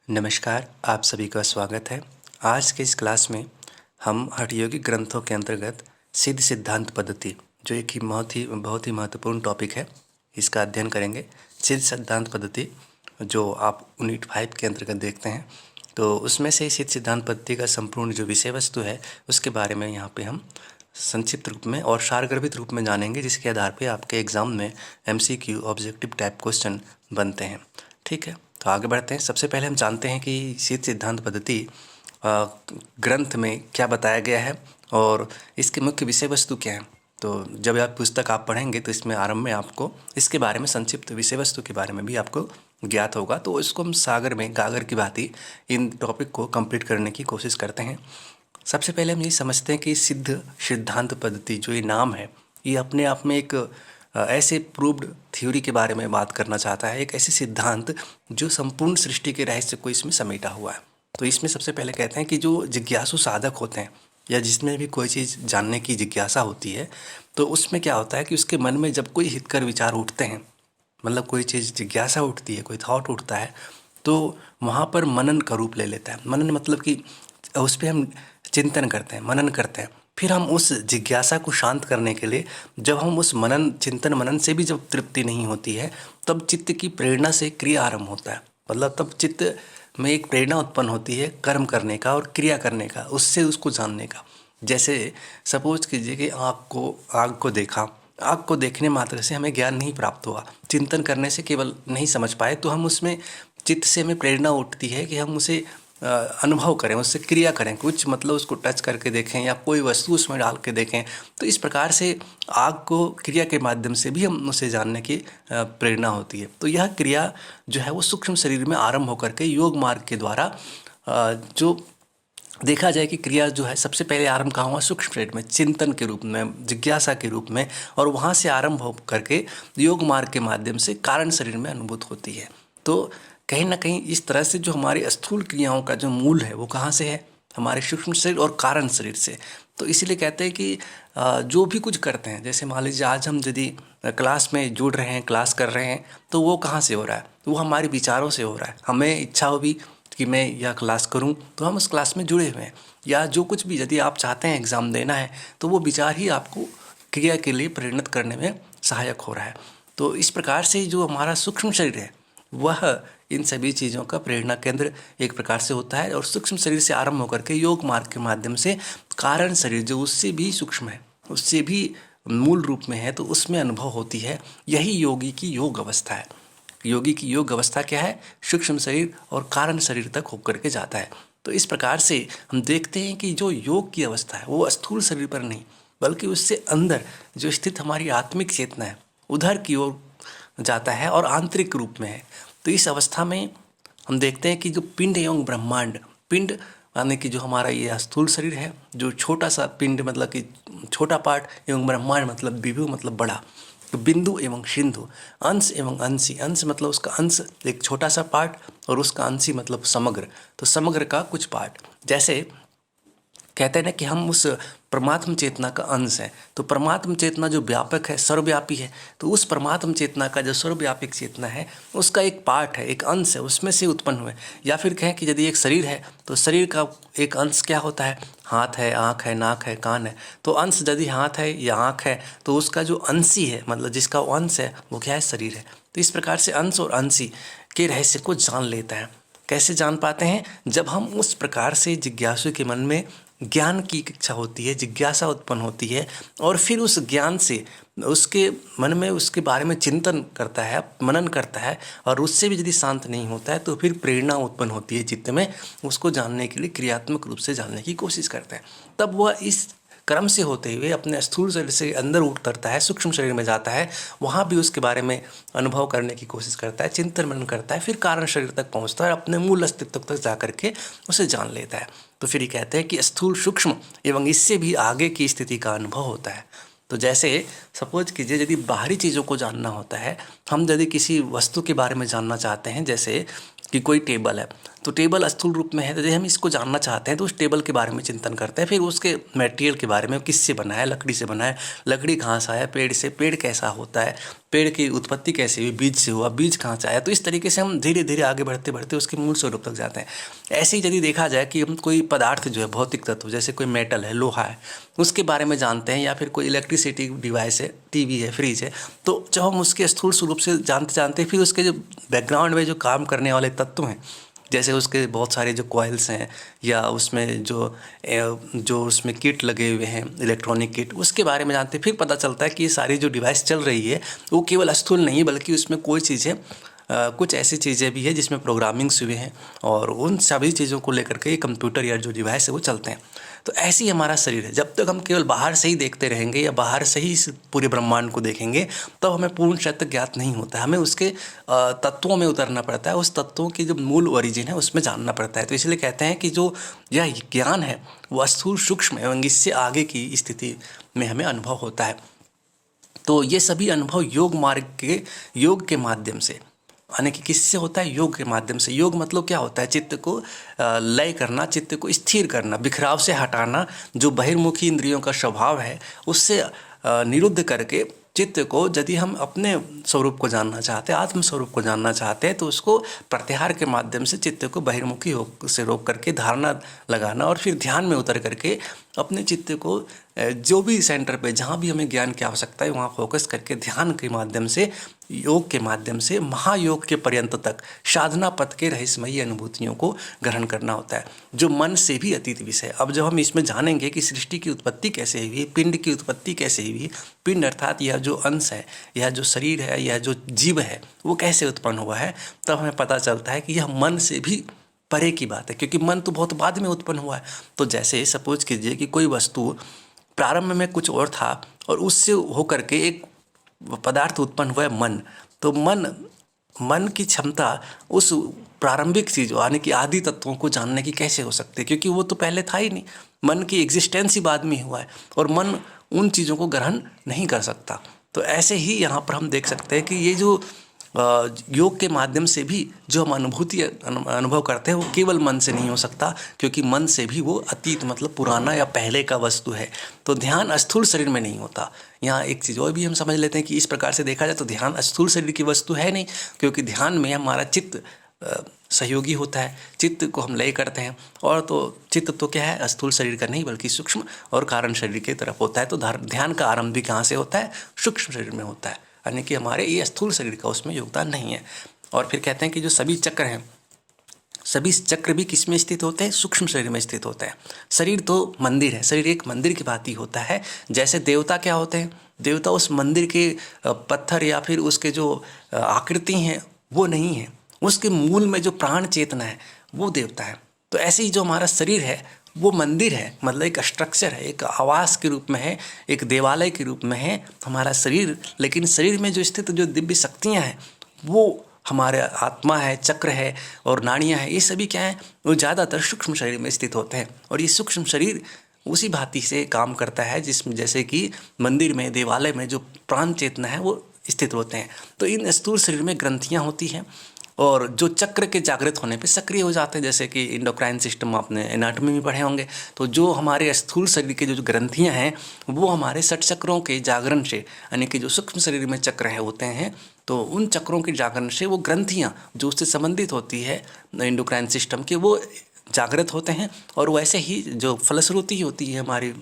नमस्कार, आप सभी का स्वागत है। आज के इस क्लास में हम हठयोगिक ग्रंथों के अंतर्गत सिद्ध सिद्धांत पद्धति, जो एक ही बहुत ही महत्वपूर्ण टॉपिक है, इसका अध्ययन करेंगे। सिद्ध सिद्धांत पद्धति जो आप यूनिट 5 के अंतर्गत देखते हैं, तो उसमें से सिद्ध सिद्धांत पद्धति का संपूर्ण जो विषय वस्तु है उसके बारे में यहाँ पे हम संक्षिप्त रूप में और सारगर्भित रूप में जानेंगे, जिसके आधार पे आपके एग्ज़ाम में MCQ ऑब्जेक्टिव टाइप क्वेश्चन बनते हैं। ठीक है, तो आगे बढ़ते हैं। सबसे पहले हम जानते हैं कि सिद्ध सिद्धांत पद्धति ग्रंथ में क्या बताया गया है और इसके मुख्य विषय वस्तु क्या है। तो जब आप पुस्तक पढ़ेंगे तो इसमें आरंभ में आपको इसके बारे में संक्षिप्त विषय वस्तु के बारे में भी आपको ज्ञात होगा। तो इसको हम सागर में गागर की भांति इन टॉपिक को कंप्लीट करने की कोशिश करते हैं। सबसे पहले हम ये समझते हैं कि सिद्ध सिद्धांत पद्धति जो ये नाम है, ये अपने आप में एक ऐसे प्रूव्ड थ्योरी के बारे में बात करना चाहता है, एक ऐसे सिद्धांत जो संपूर्ण सृष्टि के रहस्य को इसमें समेटा हुआ है। तो इसमें सबसे पहले कहते हैं कि जो जिज्ञासु साधक होते हैं या जिसमें भी कोई चीज़ जानने की जिज्ञासा होती है, तो उसमें क्या होता है कि उसके मन में जब कोई हितकर विचार उठते हैं, मतलब कोई चीज़ जिज्ञासा उठती है, कोई थॉट उठता है, तो वहाँ पर मनन का रूप ले लेता है। मनन मतलब कि उस पर हम चिंतन करते हैं, मनन करते हैं। फिर हम उस जिज्ञासा को शांत करने के लिए जब हम उस चिंतन मनन से भी जब तृप्ति नहीं होती है, तब चित्त की प्रेरणा से क्रिया आरंभ होता है। मतलब तब चित्त में एक प्रेरणा उत्पन्न होती है कर्म करने का और क्रिया करने का, उससे उसको जानने का। जैसे सपोज कीजिए कि आग को देखा, आग को देखने मात्र से हमें ज्ञान नहीं प्राप्त हुआ, चिंतन करने से केवल नहीं समझ पाए, तो हम उसमें चित्त से हमें प्रेरणा उठती है कि हम उसे अनुभव करें, उससे क्रिया करें, कुछ मतलब उसको टच करके देखें या कोई वस्तु उसमें डाल के देखें। तो इस प्रकार से आग को क्रिया के माध्यम से भी हम उसे जानने की प्रेरणा होती है। तो यह क्रिया जो है वो सूक्ष्म शरीर में आरंभ होकर के योग मार्ग के द्वारा जो देखा जाए कि क्रिया जो है सबसे पहले आरंभ कहाँ हुआ, सूक्ष्म शरीर में, चिंतन के रूप में, जिज्ञासा के रूप में, और वहाँ से आरंभ हो करके योग मार्ग के माध्यम से कारण शरीर में अनुभूत होती है। तो कहीं ना कहीं इस तरह से जो हमारी स्थूल क्रियाओं का जो मूल है वो कहाँ से है, हमारे सूक्ष्म शरीर और कारण शरीर से। तो इसीलिए कहते हैं कि जो भी कुछ करते हैं, जैसे मान लीजिए आज हम यदि क्लास में जुड़ रहे हैं, क्लास कर रहे हैं, तो वो कहाँ से हो रहा है, तो वो हमारे विचारों से हो रहा है। हमें इच्छा हो भी कि मैं यह क्लास करूं, तो हम उस क्लास में जुड़े हुए हैं। या जो कुछ भी यदि आप चाहते हैं एग्ज़ाम देना है, तो वो विचार ही आपको क्रिया के लिए प्रेरित करने में सहायक हो रहा है। तो इस प्रकार से जो हमारा सूक्ष्म शरीर है वह इन सभी चीज़ों का प्रेरणा केंद्र एक प्रकार से होता है, और सूक्ष्म शरीर से आरंभ होकर के योग मार्ग के माध्यम से कारण शरीर जो उससे भी सूक्ष्म है, उससे भी मूल रूप में है, तो उसमें अनुभव होती है। यही योगी की योग अवस्था है। योगी की योग अवस्था क्या है, सूक्ष्म शरीर और कारण शरीर तक होकर के जाता है। तो इस प्रकार से हम देखते हैं कि जो योग की अवस्था है वो स्थूल शरीर पर नहीं, बल्कि उससे अंदर जो स्थित हमारी आत्मिक चेतना है उधर की ओर जाता है और आंतरिक रूप में है। तो इस अवस्था में हम देखते हैं कि जो पिंड एवं ब्रह्मांड, पिंड यानी कि जो हमारा ये स्थूल शरीर है, जो छोटा सा पिंड मतलब कि छोटा पार्ट, एवं ब्रह्मांड मतलब विभु मतलब बड़ा, तो बिंदु एवं सिंधु, अंश एवं अंशी, अंश मतलब उसका अंश एक छोटा सा पार्ट और उसका अंशी मतलब समग्र, तो समग्र का कुछ पार्ट। जैसे कहते हैं ना कि हम उस परमात्म चेतना का अंश है, तो परमात्म चेतना जो व्यापक है, सर्वव्यापी है, तो उस परमात्म चेतना का जो सर्वव्यापक चेतना है उसका एक पार्ट है, एक अंश है, उसमें से उत्पन्न हुए। या फिर कहें कि यदि एक शरीर है तो शरीर का एक अंश क्या होता है, हाथ है, आँख है, नाक है, कान है। तो अंश यदि हाथ है या आँख है तो उसका जो अंशी है, मतलब जिसका अंश है, वो क्या है, शरीर है। तो इस प्रकार से अंश और अंशी के रहस्य को जान लेता है। कैसे जान पाते हैं, जब हम उस प्रकार से जिज्ञासु के मन में ज्ञान की इच्छा होती है, जिज्ञासा उत्पन्न होती है, और फिर उस ज्ञान से उसके मन में उसके बारे में चिंतन करता है, मनन करता है, और उससे भी यदि शांत नहीं होता है तो फिर प्रेरणा उत्पन्न होती है चित्त में, उसको जानने के लिए क्रियात्मक रूप से जानने की कोशिश करता है। तब वह इस क्रम से होते हुए अपने स्थूल शरीर से अंदर उतरता है, सूक्ष्म शरीर में जाता है, वहाँ भी उसके बारे में अनुभव करने की कोशिश करता है, चिंतन मनन करता है, फिर कारण शरीर तक पहुँचता है और अपने मूल अस्तित्व तक जा करके उसे जान लेता है। तो फिर ये कहते हैं कि स्थूल, सूक्ष्म एवं इससे भी आगे की स्थिति का अनुभव होता है। तो जैसे सपोज कीजिए यदि बाहरी चीज़ों को जानना होता है, हम यदि किसी वस्तु के बारे में जानना चाहते हैं, जैसे कि कोई टेबल है, तो टेबल स्थूल रूप में है, तो यदि हम इसको जानना चाहते हैं तो उस टेबल के बारे में चिंतन करते हैं। फिर उसके मटेरियल के बारे में, किससे बना है, लकड़ी से बना है, लकड़ी कहाँ से आया, पेड़ से, पेड़ कैसा होता है, पेड़ की उत्पत्ति कैसे हुई, बीज से हुआ, बीज कहाँ से आया। तो इस तरीके से हम धीरे धीरे आगे बढ़ते बढ़ते उसके मूल स्वरूप तक जाते हैं। ऐसे ही यदि देखा जाए कि हम कोई पदार्थ जो है, भौतिक तत्व, जैसे कोई मेटल है, लोहा है, उसके बारे में जानते हैं, या फिर कोई इलेक्ट्रिसिटी डिवाइस है, टीवी है, फ्रिज है, तो जब हम उसके स्थूल स्वरूप से जानते जानते फिर उसके जो बैकग्राउंड में जो काम करने वाले तत्व हैं, जैसे उसके बहुत सारे जो कॉइल्स हैं, या उसमें जो उसमें किट लगे हुए हैं, इलेक्ट्रॉनिक किट, उसके बारे में जानते हैं। फिर पता चलता है कि ये सारी जो डिवाइस चल रही है वो केवल स्थूल नहीं, बल्कि उसमें कोई चीज़ें, कुछ ऐसी चीज़ें भी है जिसमें प्रोग्रामिंग्स हुए हैं, और उन सभी चीज़ों को लेकर के कंप्यूटर या जो डिवाइस है वो चलते हैं। तो ऐसे ही हमारा शरीर है। जब तक हम केवल बाहर से ही देखते रहेंगे या बाहर से ही इस पूरे ब्रह्मांड को देखेंगे, तो हमें पूर्ण सत्य ज्ञात नहीं होता है। हमें उसके तत्वों में उतरना पड़ता है, उस तत्वों की जो मूल ओरिजिन है उसमें जानना पड़ता है। तो इसलिए कहते हैं कि जो यह ज्ञान है वो स्थूल, सूक्ष्म एवं इससे आगे की स्थिति में हमें अनुभव होता है। तो ये सभी अनुभव योग मार्ग के, योग के माध्यम से, यानी कि किससे होता है, योग के माध्यम से। योग मतलब क्या होता है, चित्त को लय करना, चित्त को स्थिर करना, बिखराव से हटाना, जो बहिर्मुखी इंद्रियों का स्वभाव है उससे निरुद्ध करके चित्त को, यदि हम अपने स्वरूप को जानना चाहते हैं, आत्म स्वरूप को जानना चाहते हैं, तो उसको प्रत्याहार के माध्यम से चित्त को बहिर्मुखी से रोक करके धारणा लगाना, और फिर ध्यान में उतर करके अपने चित्त को जो भी सेंटर पे, जहाँ भी हमें ज्ञान की आवश्यकता है, वहाँ फोकस करके ध्यान के माध्यम से, योग के माध्यम से महायोग के पर्यंत तक साधना पथ के रहस्यमयी अनुभूतियों को ग्रहण करना होता है, जो मन से भी अतीत विषय। अब जब हम इसमें जानेंगे कि सृष्टि की उत्पत्ति कैसे हुई, पिंड की उत्पत्ति कैसे हुई, पिंड अर्थात यह जो अंश है, यह जो शरीर है, यह जो जीव है, वो कैसे उत्पन्न हुआ है, तब हमें पता चलता है कि यह मन से भी परे की बात है, क्योंकि मन तो बहुत बाद में उत्पन्न हुआ है। तो जैसे सपोज कीजिए कि कोई वस्तु प्रारंभ में कुछ और था, और उससे होकर के एक पदार्थ उत्पन्न हुआ है, मन। तो मन की क्षमता उस प्रारंभिक चीज़, यानी कि आदि तत्वों को जानने की कैसे हो सकती है, क्योंकि वो तो पहले था ही नहीं। मन की एग्जिस्टेंस ही बाद में हुआ है, और मन उन चीज़ों को ग्रहण नहीं कर सकता। तो ऐसे ही यहाँ पर हम देख सकते हैं कि ये जो योग के माध्यम से भी जो हम अनुभव करते हैं, वो केवल मन से नहीं हो सकता, क्योंकि मन से भी वो अतीत मतलब पुराना या पहले का वस्तु है। तो ध्यान स्थूल शरीर में नहीं होता। यहाँ एक चीज़ और भी हम समझ लेते हैं कि इस प्रकार से देखा जाए तो ध्यान स्थूल शरीर की वस्तु है नहीं, क्योंकि ध्यान में हमारा चित्त सहयोगी होता है, चित्त को हम लय करते हैं। और तो चित्त तो क्या है, स्थूल शरीर का नहीं बल्कि सूक्ष्म और कारण शरीर की तरफ होता है। तो ध्यान का आरंभ भी कहाँ से होता है, सूक्ष्म शरीर में होता है, यानी कि हमारे ये स्थूल शरीर का उसमें योगदान नहीं है। और फिर कहते हैं कि जो सभी चक्र हैं, सभी चक्र भी किस में स्थित होते हैं, सूक्ष्म शरीर में स्थित होते हैं। शरीर तो मंदिर है, शरीर एक मंदिर की भांति होता है। जैसे देवता क्या होते हैं, देवता उस मंदिर के पत्थर या फिर उसके जो आकृति हैं वो नहीं है, उसके मूल में जो प्राण चेतना है वो देवता है। तो ऐसे ही जो हमारा शरीर है वो मंदिर है, मतलब एक स्ट्रक्चर है, एक आवास के रूप में है, एक देवालय के रूप में है हमारा शरीर। लेकिन शरीर में जो स्थित जो दिव्य शक्तियाँ हैं वो हमारे आत्मा है, चक्र है और नाड़ियाँ हैं, ये सभी क्या हैं, वो ज़्यादातर सूक्ष्म शरीर में स्थित होते हैं। और ये सूक्ष्म शरीर उसी भांति से काम करता है जिसमें, जैसे कि मंदिर में, देवालय में जो प्राण चेतना है वो स्थित होते हैं। तो इन स्थूल शरीर में ग्रंथियाँ होती हैं, और जो चक्र के जागृत होने पे सक्रिय हो जाते हैं, जैसे कि इंडोक्राइन सिस्टम आपने एनाटॉमी में पढ़े होंगे। तो जो हमारे स्थूल शरीर के जो ग्रंथियां हैं वो हमारे षट चक्रों के जागरण से, यानी कि जो सूक्ष्म शरीर में चक्र है होते हैं, तो उन चक्रों के जागरण से वो ग्रंथियां जो उससे संबंधित होती है इंडोक्राइन सिस्टम के, वो जागृत होते हैं। और वैसे ही जो फलश्रुति होती है हमारी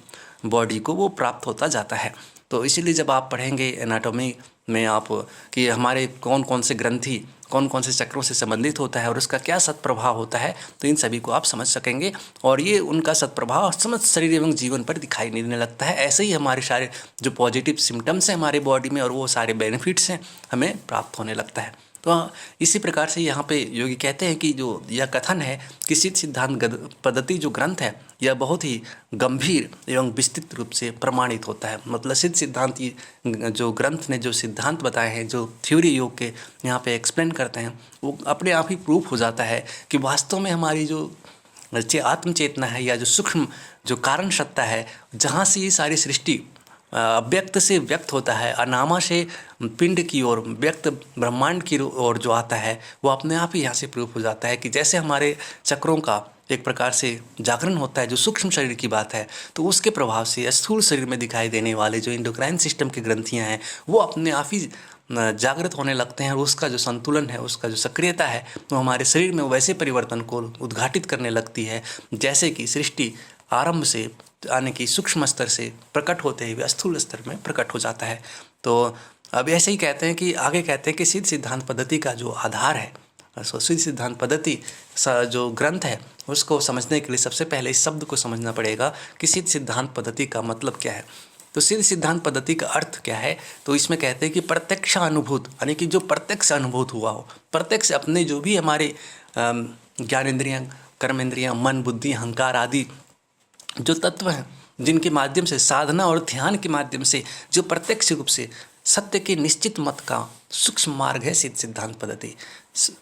बॉडी को, वो प्राप्त होता जाता है। तो इसीलिए जब आप पढ़ेंगे एनाटॉमी में आप कि हमारे कौन कौन से ग्रंथि कौन कौन से चक्रों से संबंधित होता है और उसका क्या सत्प्रभाव होता है, तो इन सभी को आप समझ सकेंगे। और ये उनका सत्प्रभाव समस्त शरीर एवं जीवन पर दिखाई देने लगता है। ऐसे ही हमारे सारे जो पॉजिटिव सिम्टम्स हैं हमारे बॉडी में और वो सारे बेनिफिट्स हैं हमें प्राप्त होने लगता है। तो इसी प्रकार से यहाँ पे योगी कहते हैं कि जो यह कथन है कि सिद्ध सिद्धांत पद्धति जो ग्रंथ है यह बहुत ही गंभीर एवं विस्तृत रूप से प्रमाणित होता है। मतलब सिद्ध सिद्धांत जो ग्रंथ ने जो सिद्धांत बताए हैं, जो थ्योरी योग के यहाँ पे एक्सप्लेन करते हैं, वो अपने आप ही प्रूफ हो जाता है कि वास्तव में हमारी जो आत्मचेतना है या जो सूक्ष्म जो कारण सत्ता है, जहाँ से ये सारी सृष्टि अव्यक्त से व्यक्त होता है, अनामा से पिंड की ओर, व्यक्त ब्रह्मांड की ओर जो आता है वो अपने आप ही यहाँ से प्रूफ हो जाता है कि जैसे हमारे चक्रों का एक प्रकार से जागरण होता है जो सूक्ष्म शरीर की बात है, तो उसके प्रभाव से स्थूल शरीर में दिखाई देने वाले जो इंडोक्राइन सिस्टम की ग्रंथियाँ हैं वो अपने आप ही जागृत होने लगते हैं, और उसका जो संतुलन है, उसका जो सक्रियता है, वो हमारे शरीर में वैसे परिवर्तन को उद्घाटित करने लगती है जैसे कि सृष्टि आरंभ से यानी कि सूक्ष्म स्तर से प्रकट होते हुए स्थूल स्तर में प्रकट हो जाता है। तो अब ऐसे ही कहते हैं कि आगे कहते हैं कि सिद्ध सिद्धांत पद्धति का जो आधार है, सिद्ध सिद्धांत पद्धति जो ग्रंथ है उसको समझने के लिए सबसे पहले इस शब्द को समझना पड़ेगा कि सिद्ध सिद्धांत पद्धति का मतलब क्या है। तो सिद्ध सिद्धांत पद्धति का अर्थ क्या है, तो इसमें कहते हैं कि प्रत्यक्षानुभूत, यानी कि जो प्रत्यक्ष अनुभूत हुआ हो, प्रत्यक्ष अपने जो भी हमारे ज्ञानेंद्रियाँ, कर्मेंद्रियाँ, मन, बुद्धि, अहंकार आदि जो तत्व हैं जिनके माध्यम से साधना और ध्यान के माध्यम से जो प्रत्यक्ष रूप से सत्य के निश्चित मत का सूक्ष्म मार्ग है सिद्ध सिद्धांत पद्धति।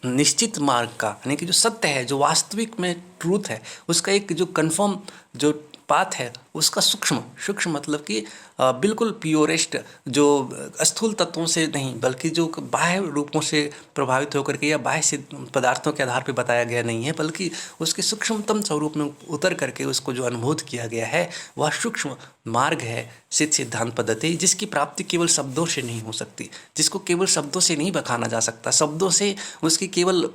निश्चित मार्ग का यानी कि जो सत्य है, जो वास्तविक में ट्रूथ है, उसका एक जो कन्फर्म जो पाथ है उसका सूक्ष्म मतलब कि बिल्कुल प्योरेस्ट, जो स्थूल तत्वों से नहीं बल्कि जो बाह्य रूपों से प्रभावित होकर के या बाह्य पदार्थों के आधार पर बताया गया नहीं है, बल्कि उसके सूक्ष्मतम स्वरूप में उतर करके उसको जो अनुभूत किया गया है वह सूक्ष्म मार्ग है सिद्ध सिद्धांत पद्धति, जिसकी प्राप्ति केवल शब्दों से नहीं हो सकती, जिसको केवल शब्दों से नहीं बखाना जा सकता। शब्दों से उसकी केवल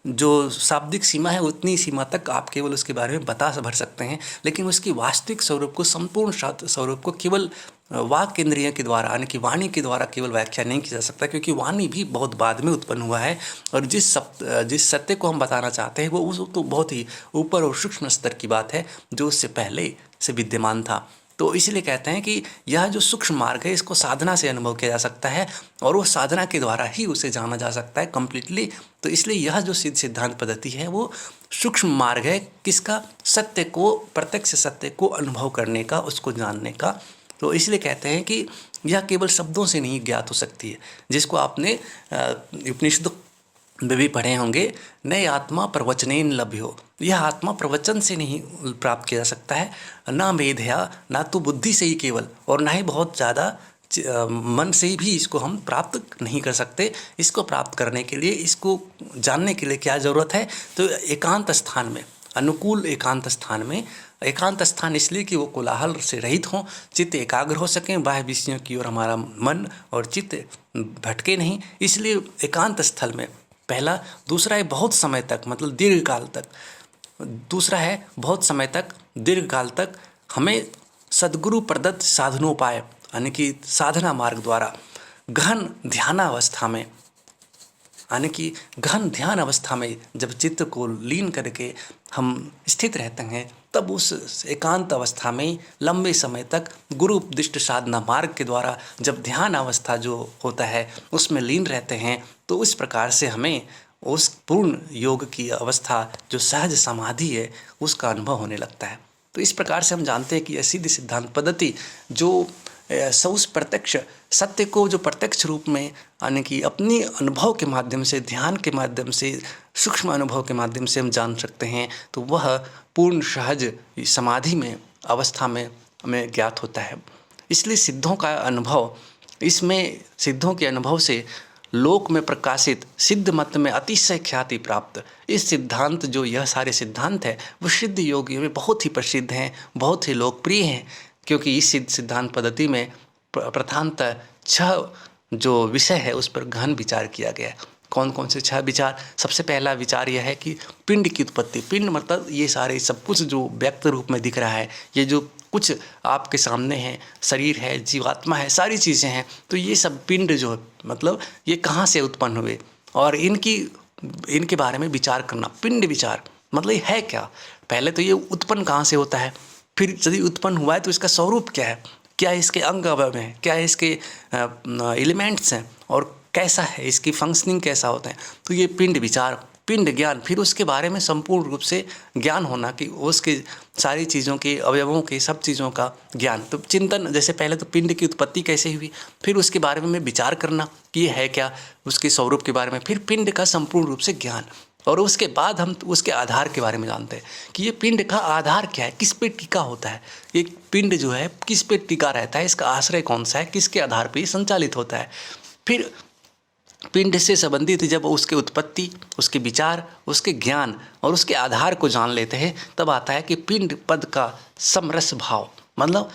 जो शाब्दिक सीमा है उतनी सीमा तक आप केवल उसके बारे में बता भर सकते हैं, लेकिन उसकी वास्तविक स्वरूप को, संपूर्ण स्वरूप को केवल वाक इंद्रिय के द्वारा यानी कि वाणी के द्वारा केवल व्याख्या नहीं किया जा सकता, क्योंकि वाणी भी बहुत बाद में उत्पन्न हुआ है, और जिस सत्य को हम बताना चाहते हैं वो उस तो बहुत ही ऊपर और सूक्ष्म स्तर की बात है जो उससे पहले से विद्यमान था। तो इसलिए कहते हैं कि यह जो सूक्ष्म मार्ग है इसको साधना से अनुभव किया जा सकता है, और वो साधना के द्वारा ही उसे जाना जा सकता है कम्प्लीटली। तो इसलिए यह जो सिद्ध सिद्धांत पद्धति है वो सूक्ष्म मार्ग है किसका, सत्य को, प्रत्यक्ष सत्य को अनुभव करने का, उसको जानने का। तो इसलिए कहते हैं कि यह केवल शब्दों से नहीं ज्ञात हो सकती है, जिसको आपने उपनिषद में भी पढ़े होंगे, नए आत्मा प्रवचनेन लभ्यो, यह आत्मा प्रवचन से नहीं प्राप्त किया जा सकता है, ना मेधया, ना तो बुद्धि से ही केवल, और ना ही बहुत ज़्यादा मन से भी इसको हम प्राप्त नहीं कर सकते। इसको प्राप्त करने के लिए, इसको जानने के लिए क्या ज़रूरत है, तो एकांत स्थान में, अनुकूल एकांत स्थान में, एकांत स्थान इसलिए कि वो कोलाहल से रहित हों, चित्त एकाग्र हो सकें, बाह्य विषयों की ओर हमारा मन और चित्त भटके नहीं, इसलिए एकांत स्थल में पहला। दूसरा है बहुत समय तक, मतलब दीर्घ काल तक, दूसरा है बहुत समय तक, दीर्घ काल तक हमें सद्गुरु प्रदत्त साधनोपाय यानी कि साधना मार्ग द्वारा गहन ध्यानावस्था में, यानी कि गहन ध्यान अवस्था में जब चित्त को लीन करके हम स्थित रहते हैं, तब उस एकांत अवस्था में लंबे समय तक गुरु उपदिष्ट साधना मार्ग के द्वारा जब ध्यान अवस्था जो होता है उसमें लीन रहते हैं, तो उस प्रकार से हमें उस पूर्ण योग की अवस्था जो सहज समाधि है उसका अनुभव होने लगता है। तो इस प्रकार से हम जानते हैं कि यह सिद्ध सिद्धांत पद्धति जो उस प्रत्यक्ष सत्य को जो प्रत्यक्ष रूप में यानी कि अपनी अनुभव के माध्यम से, ध्यान के माध्यम से, सूक्ष्म अनुभव के माध्यम से हम जान सकते हैं, तो वह पूर्ण सहज समाधि में अवस्था में हमें ज्ञात होता है। इसलिए सिद्धों का अनुभव, इसमें सिद्धों के अनुभव से लोक में प्रकाशित सिद्ध मत में अतिशय ख्याति प्राप्त इस सिद्धांत, जो यह सारे सिद्धांत है वो सिद्ध योगियों में बहुत ही प्रसिद्ध हैं, बहुत ही लोकप्रिय हैं, क्योंकि इस सिद्ध सिद्धांत पद्धति में प्रधानतः 6 जो विषय है उस पर गहन विचार किया गया है। कौन कौन से 6 विचार? सबसे पहला विचार यह है कि पिंड की उत्पत्ति। पिंड मतलब ये सारे सब कुछ जो व्यक्त रूप में दिख रहा है, ये जो कुछ आपके सामने है, शरीर है, जीवात्मा है, सारी चीज़ें हैं, तो ये सब पिंड जो मतलब ये कहाँ से उत्पन्न हुए और इनके बारे में विचार करना। पिंड विचार मतलब ये है क्या, पहले तो ये उत्पन्न कहाँ से होता है, फिर यदि उत्पन्न हुआ है तो इसका स्वरूप क्या है, क्या इसके अंग अवयव हैं, क्या इसके एलिमेंट्स हैं और कैसा है इसकी फंक्शनिंग, कैसा होता है। तो ये पिंड विचार, पिंड ज्ञान, फिर उसके बारे में संपूर्ण रूप से ज्ञान होना कि उसके सारी चीज़ों के अवयवों के सब चीज़ों का ज्ञान। तो चिंतन, जैसे पहले तो पिंड की उत्पत्ति कैसे हुई, फिर उसके बारे में विचार करना कि ये है क्या, उसके स्वरूप के बारे में, फिर पिंड का संपूर्ण रूप से ज्ञान, और उसके बाद हम उसके आधार के बारे में जानते हैं कि ये पिंड का आधार क्या है, किस पे टिका होता है, एक पिंड जो है किस पे टिका रहता है, इसका आश्रय कौन सा है, किसके आधार पे संचालित होता है। फिर पिंड से संबंधित जब उसके उत्पत्ति, उसके विचार, उसके ज्ञान और उसके आधार को जान लेते हैं, तब आता है कि पिंड पद का समरस भाव, मतलब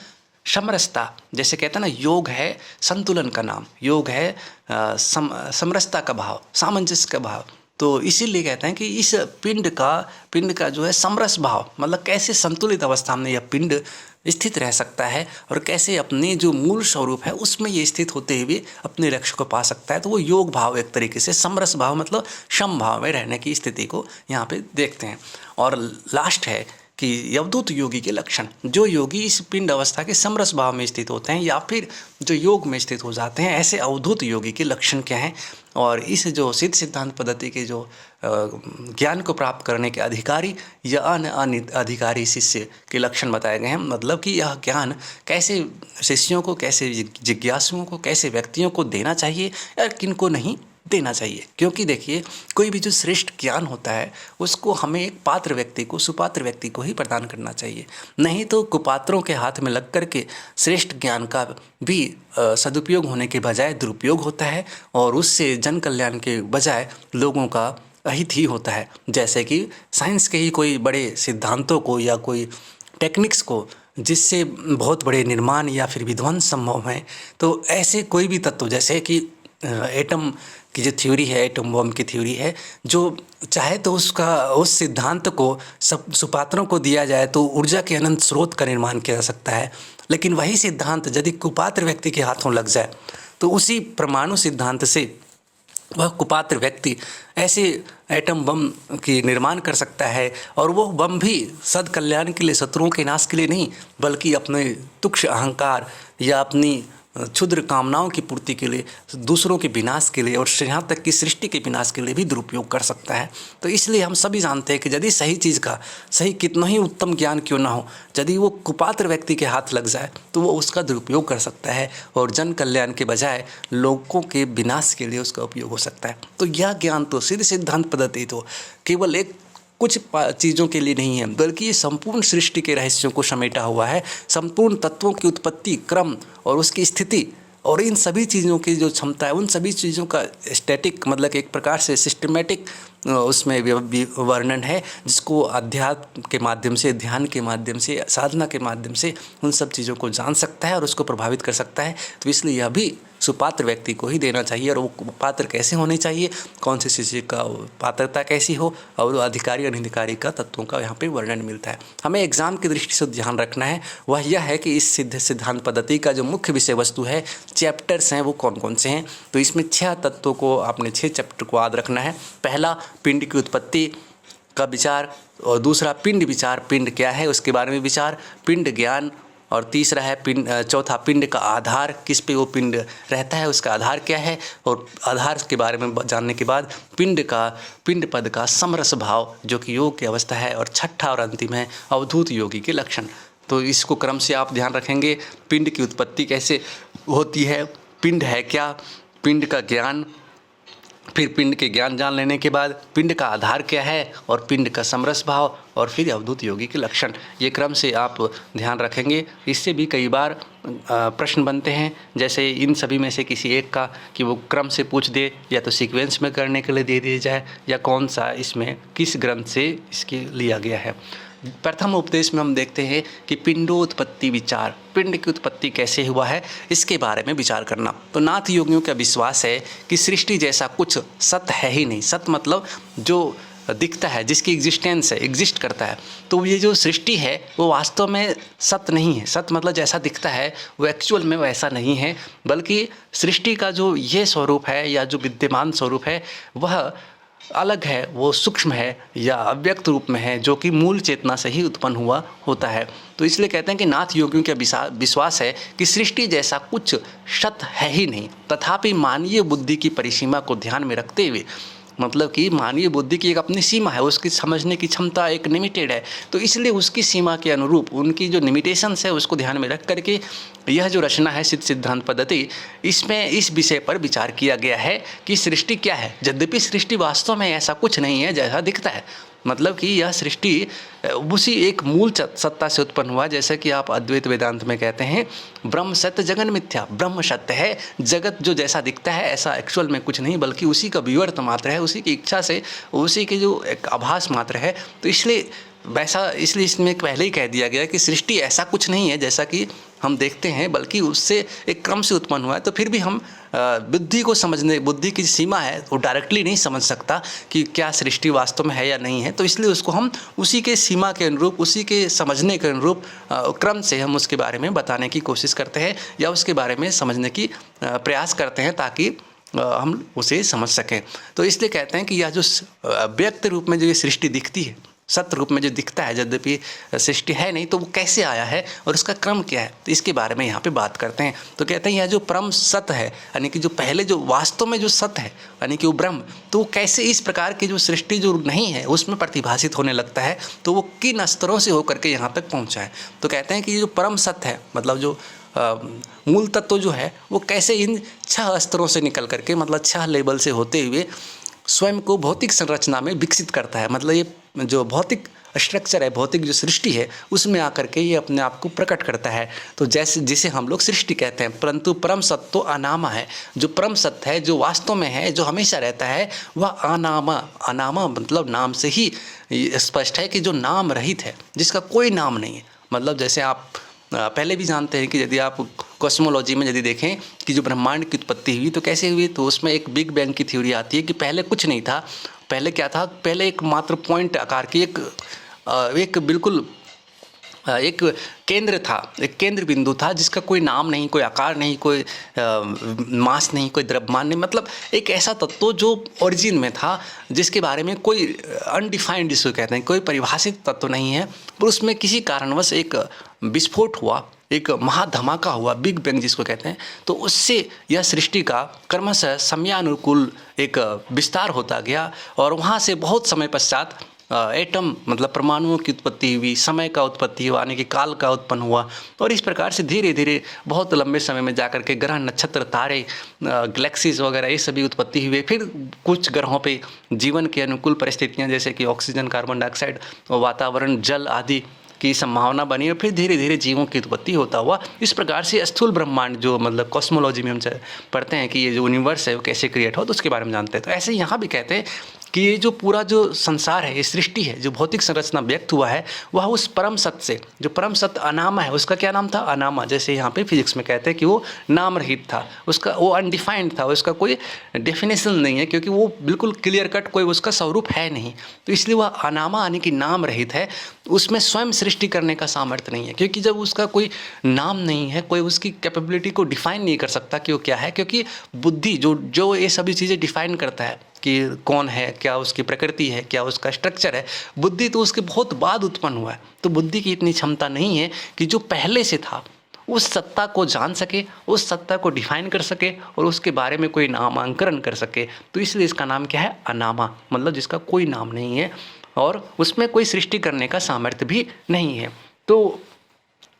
समरसता। जैसे कहते हैं ना, योग है संतुलन का नाम, योग है समरसता का भाव, सामंजस्य का भाव। तो इसीलिए कहते हैं कि इस पिंड का जो है समरस भाव, मतलब कैसे संतुलित अवस्था में यह पिंड स्थित रह सकता है और कैसे अपने जो मूल स्वरूप है उसमें ये स्थित होते हुए अपने लक्ष्य को पा सकता है। तो वो योग भाव एक तरीके से, समरस भाव मतलब सम भाव में रहने की स्थिति को यहाँ पे देखते हैं। और लास्ट है कि अवधूत योगी के लक्षण, जो योगी इस पिंड अवस्था के समरस भाव में स्थित होते हैं या फिर जो योग में स्थित हो जाते हैं, ऐसे अवधूत योगी के लक्षण क्या हैं। और इस जो सिद्ध सिद्धांत पद्धति के जो ज्ञान को प्राप्त करने के अधिकारी या अनधिकारी शिष्य के लक्षण बताए गए हैं। मतलब कि यह ज्ञान कैसे शिष्यों को, कैसे जिज्ञासुओं को, कैसे व्यक्तियों को देना चाहिए या किनको नहीं देना चाहिए। क्योंकि देखिए, कोई भी जो श्रेष्ठ ज्ञान होता है उसको हमें एक पात्र व्यक्ति को, सुपात्र व्यक्ति को ही प्रदान करना चाहिए। नहीं तो कुपात्रों के हाथ में लग करके श्रेष्ठ ज्ञान का भी सदुपयोग होने के बजाय दुरुपयोग होता है और उससे जन कल्याण के बजाय लोगों का अहित ही होता है। जैसे कि साइंस के ही कोई बड़े सिद्धांतों को या कोई टेक्निक्स को जिससे बहुत बड़े निर्माण या फिर विध्वंस संभव है, तो ऐसे कोई भी तत्व, जैसे कि एटम की जो थ्योरी है, एटम बम की थ्योरी है, जो चाहे तो उसका उस सिद्धांत को सब सुपात्रों को दिया जाए तो ऊर्जा के अनंत स्रोत का निर्माण किया जा सकता है। लेकिन वही सिद्धांत यदि कुपात्र व्यक्ति के हाथों लग जाए तो उसी परमाणु सिद्धांत से वह कुपात्र व्यक्ति ऐसे एटम बम की निर्माण कर सकता है। और वो बम भी सद कल्याण के लिए, शत्रुओं के नाश के लिए नहीं, बल्कि अपने तुच्छ अहंकार या अपनी क्षुद्र कामनाओं की पूर्ति के लिए, दूसरों के विनाश के लिए और यहाँ तक कि सृष्टि के विनाश के लिए भी दुरुपयोग कर सकता है। तो इसलिए हम सभी जानते हैं कि यदि सही चीज़ का, सही कितना ही उत्तम ज्ञान क्यों ना हो, यदि वो कुपात्र व्यक्ति के हाथ लग जाए तो वो उसका दुरुपयोग कर सकता है और जन कल्याण के बजाय लोगों के विनाश के लिए उसका उपयोग हो सकता है। तो यह ज्ञान तो सिद्ध सिद्धांत पद्धति तो केवल एक कुछ चीज़ों के लिए नहीं है, बल्कि ये संपूर्ण सृष्टि के रहस्यों को समेटा हुआ है। संपूर्ण तत्वों की उत्पत्ति, क्रम और उसकी स्थिति और इन सभी चीज़ों की जो क्षमता है, उन सभी चीज़ों का स्टैटिक, मतलब एक प्रकार से सिस्टमेटिक उसमें वर्णन है, जिसको अध्यात्म के माध्यम से, ध्यान के माध्यम से, साधना के माध्यम से उन सब चीज़ों को जान सकता है और उसको प्रभावित कर सकता है। तो इसलिए यह भी सुपात्र व्यक्ति को ही देना चाहिए। और वो पात्र कैसे होने चाहिए, कौन से शिष्य का पात्रता कैसी हो, और वो अधिकारी अनधिकारी का तत्वों का यहाँ पे वर्णन मिलता है। हमें एग्जाम की दृष्टि से ध्यान रखना है वह यह है कि इस सिद्ध सिद्धांत पद्धति का जो मुख्य विषय वस्तु है, चैप्टर्स हैं, वो कौन कौन से हैं। तो इसमें 6 तत्वों को, आपने 6 चैप्टर को याद रखना है। पहला पिंड की उत्पत्ति का विचार, और दूसरा पिंड विचार, पिंड क्या है उसके बारे में विचार, पिंड ज्ञान, और तीसरा है चौथा पिंड का आधार, किस पे वो पिंड रहता है उसका आधार क्या है, और आधार के बारे में जानने के बाद पिंड पद का समरस भाव जो कि योग की अवस्था है, और छठा और अंतिम है अवधूत योगी के लक्षण। तो इसको क्रम से आप ध्यान रखेंगे। पिंड की उत्पत्ति कैसे होती है, पिंड है क्या, पिंड का ज्ञान, फिर पिंड के ज्ञान जान लेने के बाद पिंड का आधार क्या है, और पिंड का समरस भाव, और फिर अवधूत योगी के लक्षण। ये क्रम से आप ध्यान रखेंगे। इससे भी कई बार प्रश्न बनते हैं, जैसे इन सभी में से किसी एक का कि वो क्रम से पूछ दे, या तो सीक्वेंस में करने के लिए दे दिया जाए, या कौन सा इसमें किस ग्रंथ से इसके लिया गया है। प्रथम उपदेश में हम देखते हैं कि पिंडोत्पत्ति विचार, पिंड की उत्पत्ति कैसे हुआ है इसके बारे में विचार करना। तो नाथ योगियों का विश्वास है कि सृष्टि जैसा कुछ सत है ही नहीं। सत मतलब जो दिखता है, जिसकी एग्जिस्टेंस है, एग्जिस्ट करता है। तो ये जो सृष्टि है वो वास्तव में सत नहीं है। सत मतलब जैसा दिखता है वो एक्चुअल में वैसा नहीं है, बल्कि सृष्टि का जो ये स्वरूप है या जो विद्यमान स्वरूप है वह अलग है, वो सूक्ष्म है या अव्यक्त रूप में है, जो कि मूल चेतना से ही उत्पन्न हुआ होता है। तो इसलिए कहते हैं कि नाथ योगियों का विश्वास है कि सृष्टि जैसा कुछ सत है ही नहीं। तथापि मानवीय बुद्धि की परिसीमा को ध्यान में रखते हुए, मतलब कि मानवीय बुद्धि की एक अपनी सीमा है, उसकी समझने की क्षमता एक लिमिटेड है, तो इसलिए उसकी सीमा के अनुरूप उनकी जो लिमिटेशंस है उसको ध्यान में रख करके यह जो रचना है सिद्ध सिद्धांत पद्धति, इसमें इस विषय पर विचार किया गया है कि सृष्टि क्या है। यद्यपि सृष्टि वास्तव में ऐसा कुछ नहीं है जैसा दिखता है, मतलब कि यह सृष्टि उसी एक मूल सत्ता से उत्पन्न हुआ, जैसा कि आप अद्वैत वेदांत में कहते हैं ब्रह्म सत्य जगन मिथ्या। ब्रह्म सत्य है, जगत जो जैसा दिखता है ऐसा एक्चुअल में कुछ नहीं, बल्कि उसी का विवर्त मात्र है, उसी की इच्छा से, उसी के जो एक आभास मात्र है। तो इसलिए इसमें पहले ही कह दिया गया कि सृष्टि ऐसा कुछ नहीं है जैसा कि हम देखते हैं, बल्कि उससे एक क्रम से उत्पन्न हुआ है। तो फिर भी हम बुद्धि को समझने, बुद्धि की सीमा है, वो डायरेक्टली नहीं समझ सकता कि क्या सृष्टि वास्तव में है या नहीं है। तो इसलिए उसको हम उसी के सीमा के अनुरूप, उसी के समझने के अनुरूप क्रम से हम उसके बारे में बताने की कोशिश करते हैं या उसके बारे में समझने की प्रयास करते हैं, ताकि हम उसे समझ सकें। तो इसलिए कहते हैं कि यह जो व्यक्त रूप में जो ये सृष्टि दिखती है, सत्य रूप में जो दिखता है, यद्यपि सृष्टि है नहीं, तो वो कैसे आया है और उसका क्रम क्या है, तो इसके बारे में यहाँ पे बात करते हैं। तो कहते हैं यह जो परम सत्य है, यानी कि जो पहले जो वास्तव में जो सत्य है, यानी कि वो ब्रह्म, तो वो कैसे इस प्रकार की जो सृष्टि जो नहीं है उसमें प्रतिभाषित होने लगता है, तो वो किन स्तरों से होकर के यहाँ तक पहुँचा है। तो कहते हैं कि ये जो परम सत्य है, मतलब जो मूल तत्व जो है, वो कैसे इन 6 स्तरों से निकल करके, मतलब 6 लेवल से होते हुए स्वयं को भौतिक संरचना में विकसित करता है। मतलब ये जो भौतिक स्ट्रक्चर है, भौतिक जो सृष्टि है, उसमें आकर के ये अपने आप को प्रकट करता है। तो जैसे जिसे हम लोग सृष्टि कहते हैं, परंतु परम सत्य तो अनामा है। जो परम सत्य है, जो वास्तव में है, जो हमेशा रहता है, वह अनामा। अनामा मतलब नाम से ही स्पष्ट है कि जो नाम रहित है, जिसका कोई नाम नहीं है। मतलब जैसे आप पहले भी जानते हैं कि यदि आप कॉस्मोलॉजी में यदि देखें कि जो ब्रह्मांड की उत्पत्ति हुई तो कैसे हुई, तो उसमें एक बिग बैंग की थ्योरी आती है कि पहले कुछ नहीं था। पहले क्या था? पहले एक मात्र पॉइंट आकार की एक बिल्कुल एक केंद्र था, एक केंद्र बिंदु था, जिसका कोई नाम नहीं, कोई आकार नहीं, कोई मास नहीं, कोई द्रव्यमान नहीं। मतलब एक ऐसा तत्व जो ओरिजिन में था, जिसके बारे में कोई अनडिफाइंड, जिसको कहते हैं, कोई परिभाषित तत्व नहीं है, पर उसमें किसी कारणवश एक विस्फोट हुआ, एक महाधमाका हुआ, बिग बैंग जिसको कहते हैं। तो उससे यह सृष्टि का क्रमशः समयानुकूल एक विस्तार होता गया, और वहाँ से बहुत समय पश्चात एटम मतलब परमाणुओं की उत्पत्ति हुई, समय का उत्पत्ति हुआ, यानी कि काल का उत्पन्न हुआ। और इस प्रकार से धीरे धीरे बहुत लंबे समय में जाकर के ग्रह, नक्षत्र, तारे, गैलेक्सीज वगैरह ये सभी उत्पत्ति हुए। फिर कुछ ग्रहों पे जीवन के अनुकूल परिस्थितियाँ, जैसे कि ऑक्सीजन, कार्बन डाइऑक्साइड, वातावरण, जल आदि की संभावना बनी, और फिर धीरे धीरे जीवों की उत्पत्ति होता हुआ इस प्रकार से स्थूल ब्रह्मांड, जो मतलब कॉस्मोलॉजी में हम पढ़ते हैं कि ये जो यूनिवर्स है वो कैसे क्रिएट हो, तो उसके बारे में जानते हैं। तो ऐसे यहाँ भी कहते हैं कि ये जो पूरा जो संसार है, ये सृष्टि है, जो भौतिक संरचना व्यक्त हुआ है, वह उस परम सत्य से, जो परम सत्य अनामा है, उसका क्या नाम था? अनामा। जैसे यहाँ पे फिजिक्स में कहते हैं कि वो नाम रहित था, उसका वो अनडिफाइंड था, उसका कोई डेफिनेशन नहीं है, क्योंकि वो बिल्कुल क्लियर कट कोई उसका स्वरूप है नहीं। तो इसलिए वह अनामा यानी कि नाम रहित है, उसमें स्वयं सृष्टि करने का सामर्थ्य नहीं है, क्योंकि जब उसका कोई नाम नहीं है, कोई उसकी कैपेबिलिटी को डिफाइन नहीं कर सकता कि वो क्या है, क्योंकि बुद्धि जो ये सभी चीज़ें डिफाइन करता है कि कौन है, क्या उसकी प्रकृति है, क्या उसका स्ट्रक्चर है, बुद्धि तो उसके बहुत बाद उत्पन्न हुआ है। तो बुद्धि की इतनी क्षमता नहीं है कि जो पहले से था उस सत्ता को जान सके, उस सत्ता को डिफाइन कर सके और उसके बारे में कोई नामांकन कर सके। तो इसलिए इसका नाम क्या है? अनामा, मतलब जिसका कोई नाम नहीं है और उसमें कोई सृष्टि करने का सामर्थ्य भी नहीं है। तो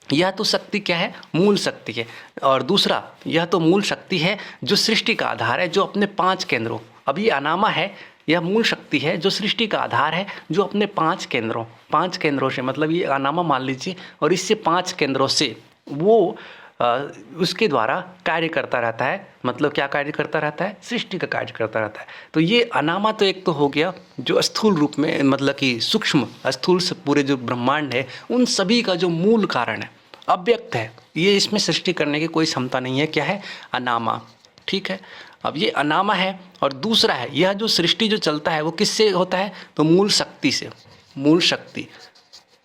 यह तो शक्ति क्या है? मूल शक्ति है। और दूसरा, यह तो मूल शक्ति है जो सृष्टि का आधार है, जो अपने 5 केंद्रों, अब ये अनामा है, यह मूल शक्ति है जो सृष्टि का आधार है, जो अपने 5 केंद्रों से, मतलब ये अनामा मान लीजिए, और इससे 5 केंद्रों से वो उसके द्वारा कार्य करता रहता है। मतलब क्या कार्य करता रहता है? सृष्टि का कार्य करता रहता है। तो ये अनामा तो एक तो हो गया जो स्थूल रूप में, मतलब कि सूक्ष्म स्थूल से पूरे जो ब्रह्मांड है उन सभी का जो मूल कारण है, अव्यक्त है, ये इसमें सृष्टि करने की कोई क्षमता नहीं है। क्या है? अनामा। ठीक है, अब ये अनामा है। और दूसरा है, यह जो सृष्टि जो चलता है वो किससे होता है? तो मूल शक्ति से। मूल शक्ति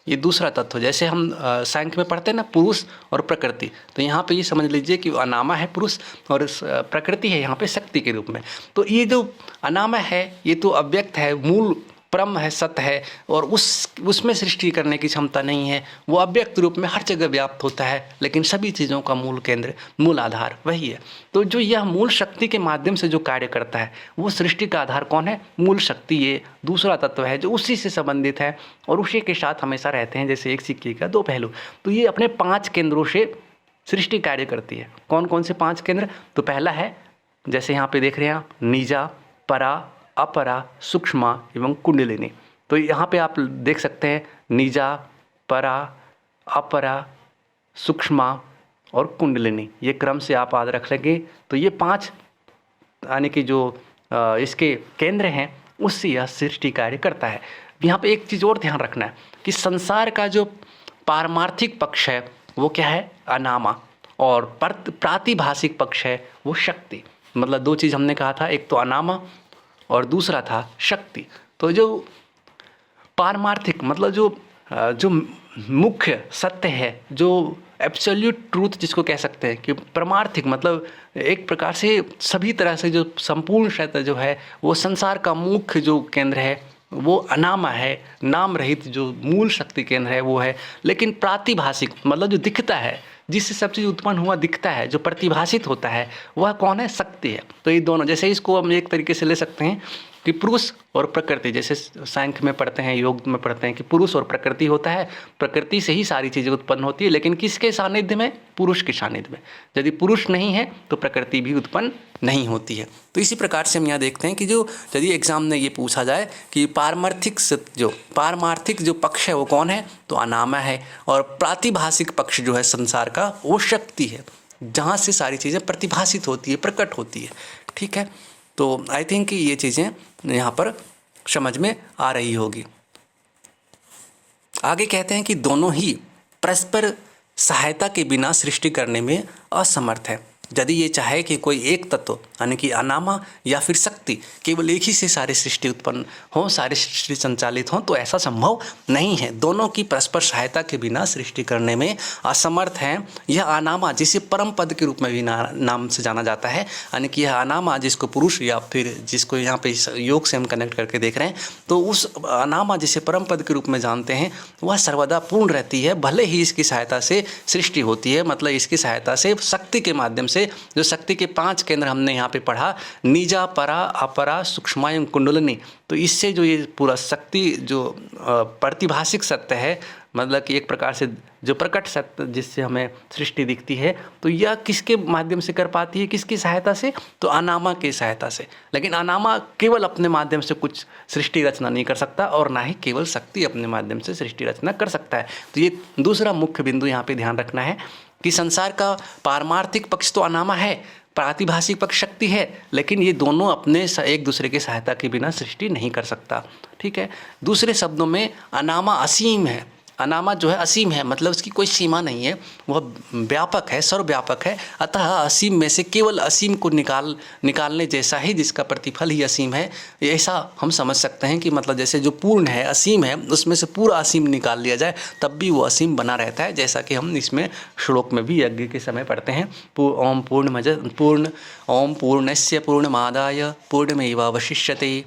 ये दूसरा तत्व। जैसे हम सांख्य में पढ़ते हैं ना, पुरुष और प्रकृति, तो यहाँ पे ये समझ लीजिए कि अनामा है पुरुष और प्रकृति है यहाँ पे शक्ति के रूप में। तो ये जो अनामा है ये तो अव्यक्त है, मूल परम है, सत्य है, और उसमें सृष्टि करने की क्षमता नहीं है। वो अव्यक्त रूप में हर जगह व्याप्त होता है, लेकिन सभी चीज़ों का मूल केंद्र, मूल आधार वही है। तो जो यह मूल शक्ति के माध्यम से जो कार्य करता है, वो सृष्टि का आधार कौन है? मूल शक्ति। ये दूसरा तत्व है जो उसी से संबंधित है और उसी के साथ हमेशा रहते हैं, जैसे एक सिक्के का 2 पहलू। तो ये अपने 5 केंद्रों से सृष्टि कार्य करती है। कौन कौन से 5 केंद्र? तो पहला है, जैसे यहाँ पे देख रहे हैं आप, निजा, परा, अपरा, सूक्ष्मा एवं कुंडलिनी। तो यहाँ पे आप देख सकते हैं निजा, परा, अपरा, सूक्ष्मा और कुंडलिनी, ये क्रम से आप याद रख लेंगे। तो ये 5 यानी कि जो इसके केंद्र हैं उससे यह सृष्टि कार्य करता है। यहाँ पे एक चीज़ और ध्यान रखना है कि संसार का जो पारमार्थिक पक्ष है वो क्या है, अनामा, और प्रातिभाषिक पक्ष है वो शक्ति। मतलब 2 चीज़ हमने कहा था, एक तो अनामा और दूसरा था शक्ति। तो जो पारमार्थिक मतलब जो मुख्य सत्य है, जो एब्सोल्यूट ट्रूथ जिसको कह सकते हैं, कि परमार्थिक मतलब एक प्रकार से सभी तरह से जो संपूर्ण सत्य जो है वो संसार का मुख्य जो केंद्र है वो अनामा है, नाम रहित जो मूल शक्ति केंद्र है वो है। लेकिन प्रातिभाषिक मतलब जो दिखता है, जिससे सब चीज़ उत्पन्न हुआ दिखता है, जो प्रतिभाषित होता है वह कौन है, शक्ति है। तो ये दोनों, जैसे इसको हम एक तरीके से ले सकते हैं कि पुरुष और प्रकृति, जैसे सांख्य में पढ़ते हैं, योग में पढ़ते हैं कि पुरुष और प्रकृति होता है, प्रकृति से ही सारी चीज़ें उत्पन्न होती है, लेकिन किसके सानिध्य में, पुरुष के सानिध्य में। यदि पुरुष नहीं है तो प्रकृति भी उत्पन्न नहीं होती है। तो इसी प्रकार से हम यहाँ देखते हैं कि जो यदि एग्जाम में ये पूछा जाए कि पारमार्थिक जो पक्ष है वो कौन है, तो अनामा है, और प्रातिभाषिक पक्ष जो है संसार का वो शक्ति है, जहाँ से सारी चीज़ें प्रतिभाषित होती है, प्रकट होती है। ठीक है, तो आई थिंक कि ये चीज़ें यहाँ पर समझ में आ रही होगी। आगे कहते हैं कि दोनों ही परस्पर सहायता के बिना सृष्टि करने में असमर्थ है। यदि ये चाहे कि कोई एक तत्व यानी कि अनामा या फिर शक्ति केवल एक ही से सारी सृष्टि उत्पन्न हो, सारी सृष्टि संचालित हो, तो ऐसा संभव नहीं है। दोनों की परस्पर सहायता के बिना सृष्टि करने में असमर्थ है। यह अनामा, जिसे परम पद के रूप में भी नाम से जाना जाता है, यानी कि यह अनामा जिसको पुरुष या फिर जिसको यहाँ पे योग से हम कनेक्ट करके देख रहे हैं, तो उस अनामा जिसे परम पद के रूप में जानते हैं वह सर्वदा पूर्ण रहती है, भले ही इसकी सहायता से सृष्टि होती है। मतलब इसकी सहायता से शक्ति के माध्यम से, जो शक्ति के 5 केंद्र हमने यहाँ पे पढ़ा, निजा, परा, अपरा, सूक्ष्मा एवं कुंडलिनी, तो इससे जो ये पूरा शक्ति जो प्रतिभाषिक सत्य है, मतलब कि एक प्रकार से जो प्रकट सत्य जिससे हमें सृष्टि दिखती है, तो यह किसके माध्यम से कर पाती है, किसकी सहायता से, तो अनामा की सहायता से। लेकिन अनामा केवल अपने माध्यम से कुछ सृष्टि रचना नहीं कर सकता, और ना ही केवल शक्ति अपने माध्यम से सृष्टि रचना कर सकता है। तो ये दूसरा मुख्य बिंदु यहाँ पे ध्यान रखना है कि संसार का पारमार्थिक पक्ष तो अनामा है, प्रातिभाषिक पक्ष शक्ति है, लेकिन ये दोनों अपने एक दूसरे की सहायता के बिना सृष्टि नहीं कर सकता। ठीक है, दूसरे शब्दों में अनामा असीम है। अनामा जो है असीम है, मतलब उसकी कोई सीमा नहीं है, वह व्यापक है, सर्वव्यापक है। अतः असीम में से केवल असीम को निकालने जैसा ही जिसका प्रतिफल ही असीम है, ऐसा हम समझ सकते हैं कि मतलब जैसे जो पूर्ण है, असीम है, उसमें से पूरा असीम निकाल लिया जाए तब भी वो असीम बना रहता है। जैसा कि हम इसमें श्लोक में भी यज्ञ के समय पढ़ते हैं, ओम पूर्णस्य पूर्णमादाय पूर्णमेवावशिष्यते।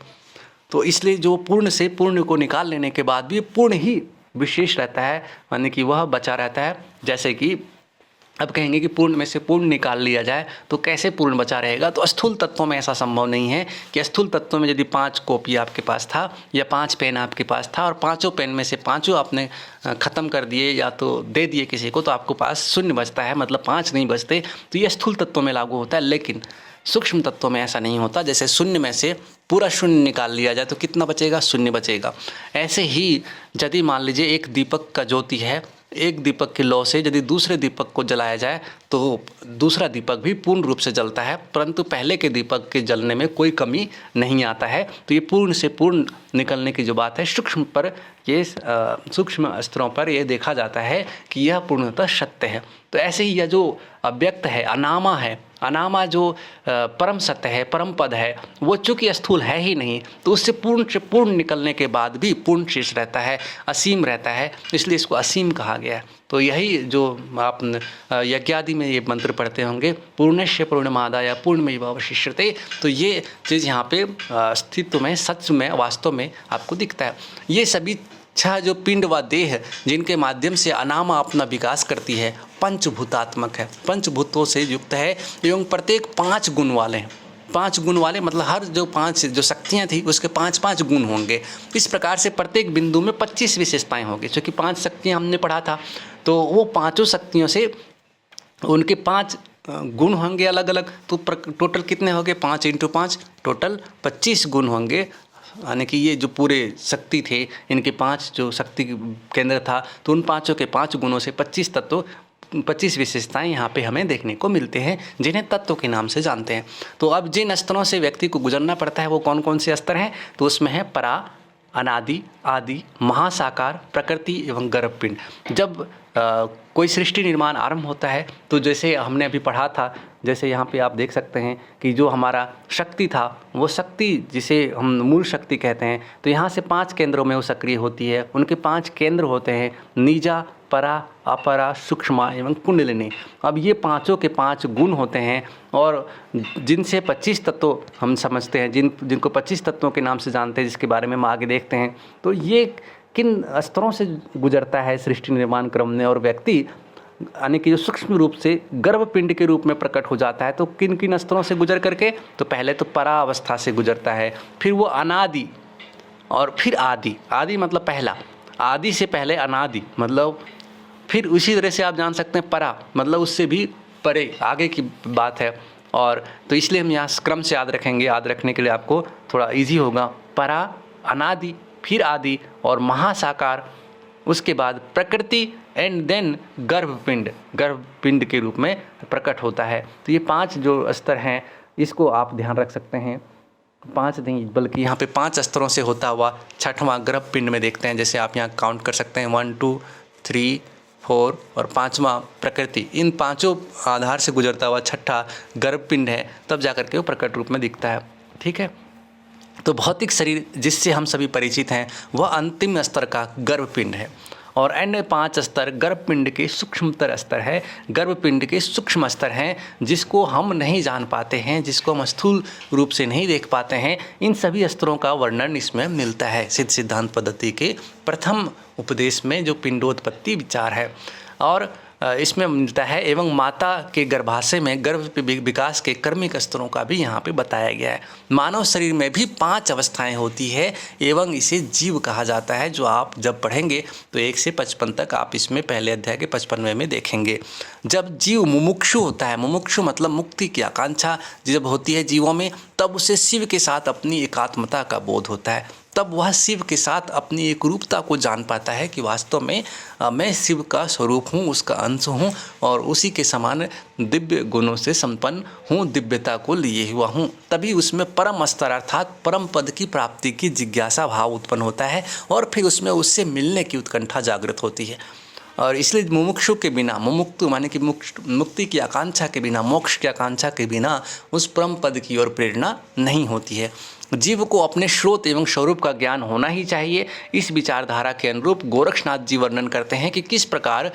तो इसलिए जो पूर्ण से पूर्ण को निकाल लेने के बाद भी पूर्ण ही विशेष रहता है, यानी कि वह बचा रहता है। जैसे कि अब कहेंगे कि पूर्ण में से पूर्ण निकाल लिया जाए तो कैसे पूर्ण बचा रहेगा, तो स्थूल तत्वों में ऐसा संभव नहीं है कि स्थूल तत्वों में यदि 5 कॉपी आपके पास था या 5 पेन आपके पास था और 5 पेन में से 5 आपने ख़त्म कर दिए या तो दे दिए किसी को, तो आपको पास शून्य बचता है, मतलब 5 नहीं बचते। तो ये स्थूल तत्वों में लागू होता है, लेकिन सूक्ष्म तत्वों में ऐसा नहीं होता। जैसे शून्य में से पूरा शून्य निकाल लिया जाए तो कितना बचेगा, शून्य बचेगा। ऐसे ही यदि मान लीजिए एक दीपक का ज्योति है, एक दीपक की लौ से यदि दूसरे दीपक को जलाया जाए तो दूसरा दीपक भी पूर्ण रूप से जलता है, परंतु पहले के दीपक के जलने में कोई कमी नहीं आता है। तो ये पूर्ण से पूर्ण निकलने की जो बात है, सूक्ष्म पर ये सूक्ष्म स्तरों पर यह देखा जाता है कि यह पूर्णतः सत्य है। तो ऐसे ही यह जो अव्यक्त है, अनामा है, अनामा जो परम सत्य है, परम पद है, वो चूँकि स्थूल है ही नहीं, तो उससे पूर्ण से पूर्ण निकलने के बाद भी पूर्ण शेष रहता है, असीम रहता है, इसलिए इसको असीम कहा गया है। तो यही जो आप यज्ञादि में ये मंत्र पढ़ते होंगे, पूर्णस्य पूर्णमादाय पूर्णमेवावशिष्यते, तो ये चीज़ यहाँ पे अस्तित्व में, सच में, वास्तव में आपको दिखता है। ये सभी 6 जो पिंड व देह जिनके माध्यम से अनामा अपना विकास करती है, पंचभूतात्मक है, पंचभूतों से युक्त है, एवं प्रत्येक 5 गुण वाले हैं। 5 गुण वाले मतलब हर जो 5 जो शक्तियाँ थी उसके 5-5 गुण होंगे। इस प्रकार से प्रत्येक बिंदु में 25 विशेषताएं होंगी। क्योंकि 5 शक्तियाँ हमने पढ़ा था, तो वो 5 शक्तियों से उनके 5 गुण होंगे अलग अलग। तो टोटल कितने होंगे, 5 × 5 टोटल 25 गुण होंगे यानी कि ये जो पूरे शक्ति थे, इनके 5 जो शक्ति केंद्र था, तो उन पाँचों के 5 गुणों से 25 तत्व 25 विशेषताएं यहाँ पे हमें देखने को मिलते हैं, जिन्हें तत्व के नाम से जानते हैं। तो अब जिन स्तरों से व्यक्ति को गुजरना पड़ता है वो कौन कौन से स्तर हैं, तो उसमें है परा, अनादि, आदि, महासाकार, प्रकृति एवं गर्भपिंड। जब कोई सृष्टि निर्माण आरंभ होता है तो जैसे हमने अभी पढ़ा था, जैसे यहाँ पे आप देख सकते हैं कि जो हमारा शक्ति था, वो शक्ति जिसे हम मूल शक्ति कहते हैं, तो यहाँ से 5 केंद्रों में वो सक्रिय होती है। उनके 5 केंद्र होते हैं, नीजा, परा, अपरा, सूक्ष्मा एवं कुंडलिनी। अब ये पांचों के 5 गुण होते हैं और जिनसे 25 तत्व हम समझते हैं, जिनको 25 तत्वों के नाम से जानते हैं, जिसके बारे में हम आगे देखते हैं। तो ये किन स्तरों से गुजरता है सृष्टि निर्माण क्रम में, और व्यक्ति यानी कि जो सूक्ष्म रूप से गर्भपिंड के रूप में प्रकट हो जाता है, तो किन किन स्तरों से गुजर करके, तो पहले तो परा अवस्था से गुजरता है, फिर वो अनादि और फिर आदि। आदि मतलब पहला, आदि से पहले अनादि मतलब, फिर उसी तरह से आप जान सकते हैं परा मतलब उससे भी परे आगे की बात है। और तो इसलिए हम यहाँ क्रम से याद रखेंगे, याद रखने के लिए आपको थोड़ा इजी होगा। परा, अनादि, फिर आदि और महासाकार, उसके बाद प्रकृति एंड देन गर्भपिंड के रूप में प्रकट होता है। तो ये 5 जो स्तर हैं, इसको आप ध्यान रख सकते हैं। 5 नहीं बल्कि यहाँ पे 5 स्तरों से होता हुआ छठवां गर्भपिंड में देखते हैं। जैसे आप यहाँ काउंट कर सकते हैं 1 2 3 4 और 5वां प्रकृति। इन 5 आधार से गुजरता हुआ छठा गर्भपिंड है, तब जाकर के वो प्रकट रूप में दिखता है। ठीक है, तो भौतिक शरीर जिससे हम सभी परिचित हैं वह अंतिम स्तर का गर्भपिंड है, और अन्य 5 स्तर गर्भपिंड के सूक्ष्मतर स्तर है, गर्भपिंड के सूक्ष्म स्तर हैं, जिसको हम नहीं जान पाते हैं, जिसको हम स्थूल रूप से नहीं देख पाते हैं। इन सभी स्तरों का वर्णन इसमें मिलता है सिद्ध सिद्धांत पद्धति के प्रथम उपदेश में, जो पिंडोत्पत्ति विचार है, और इसमें मिलता है। एवं माता के गर्भाशय में गर्भ विकास के क्रमिक स्तरों का भी यहाँ पे बताया गया है। मानव शरीर में भी 5 अवस्थाएं होती है एवं इसे जीव कहा जाता है, जो आप जब पढ़ेंगे तो 1 से 55 तक आप इसमें पहले अध्याय के 55वें में देखेंगे। जब जीव मुमुक्षु होता है, मुमुक्षु मतलब मुक्ति की आकांक्षा जब होती है जीवों में, तब उसे शिव के साथ अपनी एकात्मता का बोध होता है। तब वह शिव के साथ अपनी एक रूपता को जान पाता है कि वास्तव में मैं शिव का स्वरूप हूँ, उसका अंश हूँ, और उसी के समान दिव्य गुणों से संपन्न हूँ, दिव्यता को लिए हुआ हूँ। तभी उसमें परम स्तर अर्थात परम पद की प्राप्ति की जिज्ञासा भाव उत्पन्न होता है, और फिर उसमें उससे मिलने की उत्कंठा जागृत होती है। और इसलिए मुमुक्षु के बिना, मुमुक्तु माने कि मुक्ति की आकांक्षा के बिना, मोक्ष की आकांक्षा के बिना उस परम पद की ओर प्रेरणा नहीं होती है। जीव को अपने स्रोत एवं स्वरूप का ज्ञान होना ही चाहिए। इस विचारधारा के अनुरूप गोरक्षनाथ जी वर्णन करते हैं कि किस प्रकार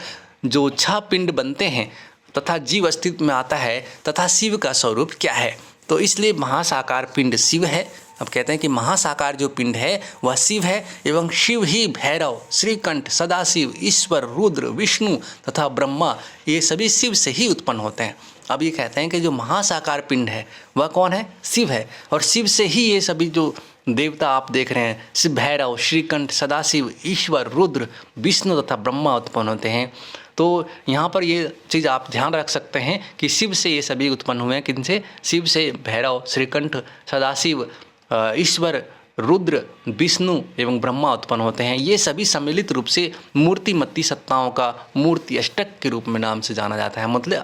जो 6 पिंड बनते हैं तथा जीव अस्तित्व में आता है तथा शिव का स्वरूप क्या है। तो इसलिए महासाकार पिंड शिव है। अब कहते हैं कि महासाकार जो पिंड है वह शिव है, एवं शिव ही भैरव, श्रीकंठ, सदाशिव, ईश्वर, रुद्र, विष्णु तथा ब्रह्मा, ये सभी शिव से ही उत्पन्न होते हैं। अब ये कहते हैं कि जो महासाकार पिंड है वह कौन है, शिव है, और शिव से ही ये सभी जो देवता आप देख रहे हैं, शिव, भैरव, श्रीकंठ, सदाशिव, ईश्वर, रुद्र, विष्णु तथा ब्रह्मा उत्पन्न होते हैं। तो यहाँ पर ये चीज़ आप ध्यान रख सकते हैं कि शिव से ये सभी उत्पन्न हुए हैं। किनसे? शिव से भैरव, श्रीकंठ, सदाशिव, ईश्वर, रुद्र, विष्णु एवं ब्रह्मा उत्पन्न होते हैं। ये सभी सम्मिलित रूप से मूर्तिमती सत्ताओं का मूर्ति अष्टक के रूप में नाम से जाना जाता है। मतलब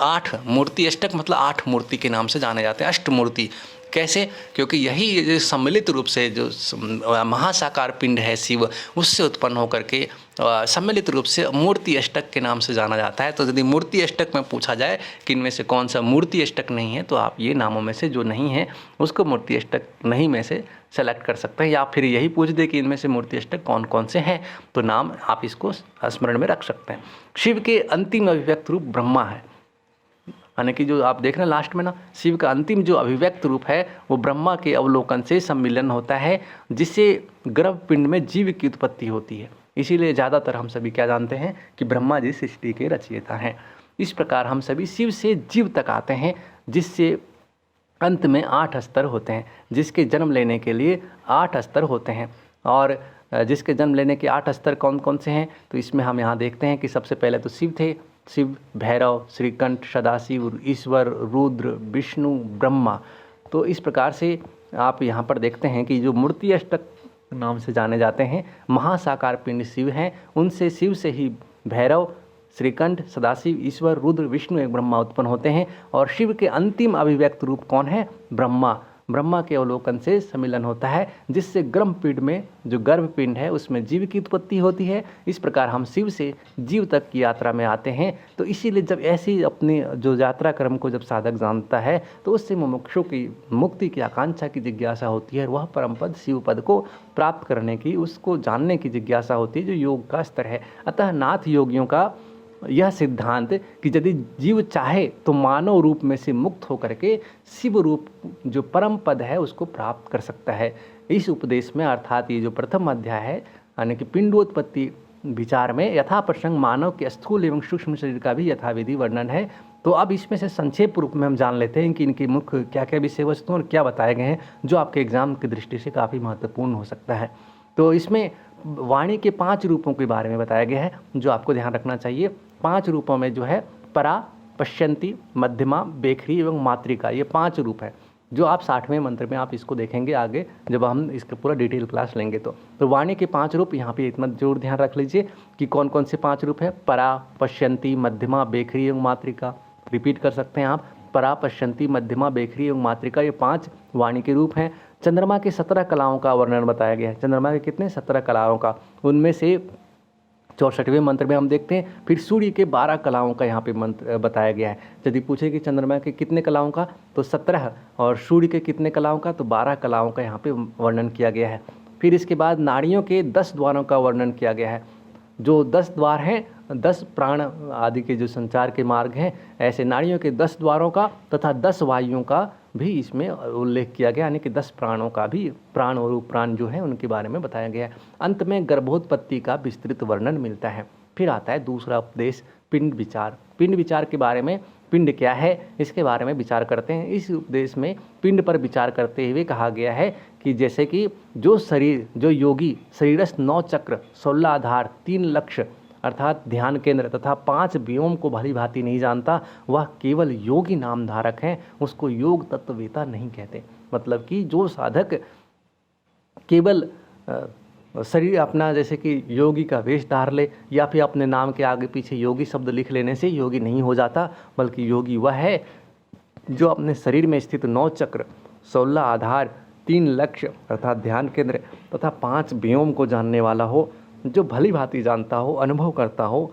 8 मूर्ति अष्टक मतलब 8 मूर्ति के नाम से जाने जाते हैं, अष्टमूर्ति। कैसे? क्योंकि यही सम्मिलित रूप से जो महासाकार पिंड है शिव, उससे उत्पन्न होकर के सम्मिलित रूप से मूर्ति अष्टक के नाम से जाना जाता है। तो यदि मूर्ति अष्टक में पूछा जाए कि इनमें से कौन सा मूर्ति अष्टक नहीं है, तो आप ये नामों में से जो नहीं है उसको मूर्ति अष्टक नहीं में से सेलेक्ट कर सकते हैं, या फिर यही पूछ दे कि इनमें से मूर्ति अष्टक कौन कौन से हैं, तो नाम आप इसको स्मरण में रख सकते हैं। शिव के अंतिम अभिव्यक्त रूप ब्रह्मा है, यानी कि जो आप देख रहे हैं लास्ट में ना, शिव का अंतिम जो अभिव्यक्त रूप है वो ब्रह्मा के अवलोकन से सम्मिलन होता है, जिससे गर्भपिंड में जीव की उत्पत्ति होती है। इसीलिए ज़्यादातर हम सभी क्या जानते हैं कि ब्रह्मा जी सृष्टि के रचयिता हैं। इस प्रकार हम सभी शिव से जीव तक आते हैं, जिससे अंत में 8 स्तर होते हैं, जिसके जन्म लेने के लिए 8 स्तर होते हैं। और जिसके जन्म लेने के 8 स्तर कौन कौन से हैं, तो इसमें हम यहाँ देखते हैं कि सबसे पहले तो शिव थे, शिव, भैरव, श्रीकंठ, सदाशिव, ईश्वर, रुद्र, विष्णु, ब्रह्मा। तो इस प्रकार से आप यहाँ पर देखते हैं कि जो मूर्ति अष्टक नाम से जाने जाते हैं महासाकार पिंड शिव हैं, उनसे शिव से ही भैरव, श्रीकंठ, सदाशिव, ईश्वर, रुद्र, विष्णु एक ब्रह्मा उत्पन्न होते हैं। और शिव के अंतिम अभिव्यक्त रूप कौन है? ब्रह्मा। ब्रह्मा के अवलोकन से सम्मिलन होता है, जिससे गर्भपिंड में जो गर्भपिंड है उसमें जीव की उत्पत्ति होती है। इस प्रकार हम शिव से जीव तक की यात्रा में आते हैं। तो इसीलिए जब ऐसी अपनी जो यात्रा क्रम को जब साधक जानता है तो उससे मुमुक्षु की मुक्ति की आकांक्षा की जिज्ञासा होती है, वह परम पद शिव पद को प्राप्त करने की, उसको जानने की जिज्ञासा होती है, जो योग का स्तर है। अतः नाथ योगियों का यह सिद्धांत कि यदि जीव चाहे तो मानव रूप में से मुक्त होकर के शिव रूप जो परम पद है उसको प्राप्त कर सकता है। इस उपदेश में अर्थात ये जो प्रथम अध्याय है यानी कि पिंडोत्पत्ति विचार में यथा प्रसंग मानव के स्थूल एवं सूक्ष्म शरीर का भी यथाविधि वर्णन है। तो अब इसमें से संक्षेप रूप में हम जान लेते हैं कि इनकी मुख्य क्या क्या विषय वस्तु और क्या बताए गए हैं, जो आपके एग्जाम की दृष्टि से काफ़ी महत्वपूर्ण हो सकता है। तो इसमें वाणी के 5 रूपों के बारे में बताया गया है, जो आपको ध्यान रखना चाहिए। 5 रूपों में जो है परा, पश्यंती, मध्यमा, बेखरी एवं मातृका, ये 5 रूप है, जो आप 60वें मंत्र में आप इसको देखेंगे आगे जब हम इसका पूरा डिटेल क्लास लेंगे। तो वाणी के 5 रूप यहाँ पे इतना जरूर ध्यान रख लीजिए कि कौन कौन से 5 रूप है। परा, पश्यंती, मध्यमा, बेखरी एवं मातृका। रिपीट कर सकते हैं आप, परा, पश्यंती, मध्यमा, बेखरी एवं मातृका, ये 5 वाणी के रूप हैं। चंद्रमा के 17 कलाओं का वर्णन बताया गया है। चंद्रमा के कितने? 17 कलाओं का। उनमें से 64वें मंत्र में हम देखते हैं। फिर सूर्य के 12 कलाओं का यहाँ पे मंत्र बताया गया है। यदि पूछे कि चंद्रमा के कितने कलाओं का, तो 17, और सूर्य के कितने कलाओं का, तो 12 कलाओं का यहाँ पे वर्णन किया गया है। फिर इसके बाद नाड़ियों के 10 द्वारों का वर्णन किया गया है। जो 10 द्वार हैं, 10 प्राण आदि के जो संचार के मार्ग हैं, ऐसे नाड़ियों के 10 द्वारों का तथा 10 वायुओं का भी इसमें उल्लेख किया गया, यानी कि 10 प्राणों का भी, प्राण और उपप्राण जो है उनके बारे में बताया गया है। अंत में गर्भोत्पत्ति का विस्तृत वर्णन मिलता है। फिर आता है दूसरा उपदेश, पिंड विचार। पिंड विचार के बारे में, पिंड क्या है इसके बारे में विचार करते हैं। इस उपदेश में पिंड पर विचार करते हुए कहा गया है कि जैसे कि जो शरीर, जो योगी शरीरस्थ 9 चक्र, 16 आधार, 3 लक्ष्य अर्थात ध्यान केंद्र तथा 5 व्योम को भली भांति नहीं जानता, वह केवल योगी नाम धारक है, उसको योग तत्ववेता नहीं कहते। मतलब कि जो साधक केवल शरीर अपना जैसे कि योगी का वेश धार ले या फिर अपने नाम के आगे पीछे योगी शब्द लिख लेने से योगी नहीं हो जाता, बल्कि योगी वह है जो अपने शरीर में स्थित 9 चक्र, 16 आधार, 3 लक्ष्य अर्थात ध्यान केंद्र तथा 5 व्योम को जानने वाला हो, जो भली भांति जानता हो, अनुभव करता हो,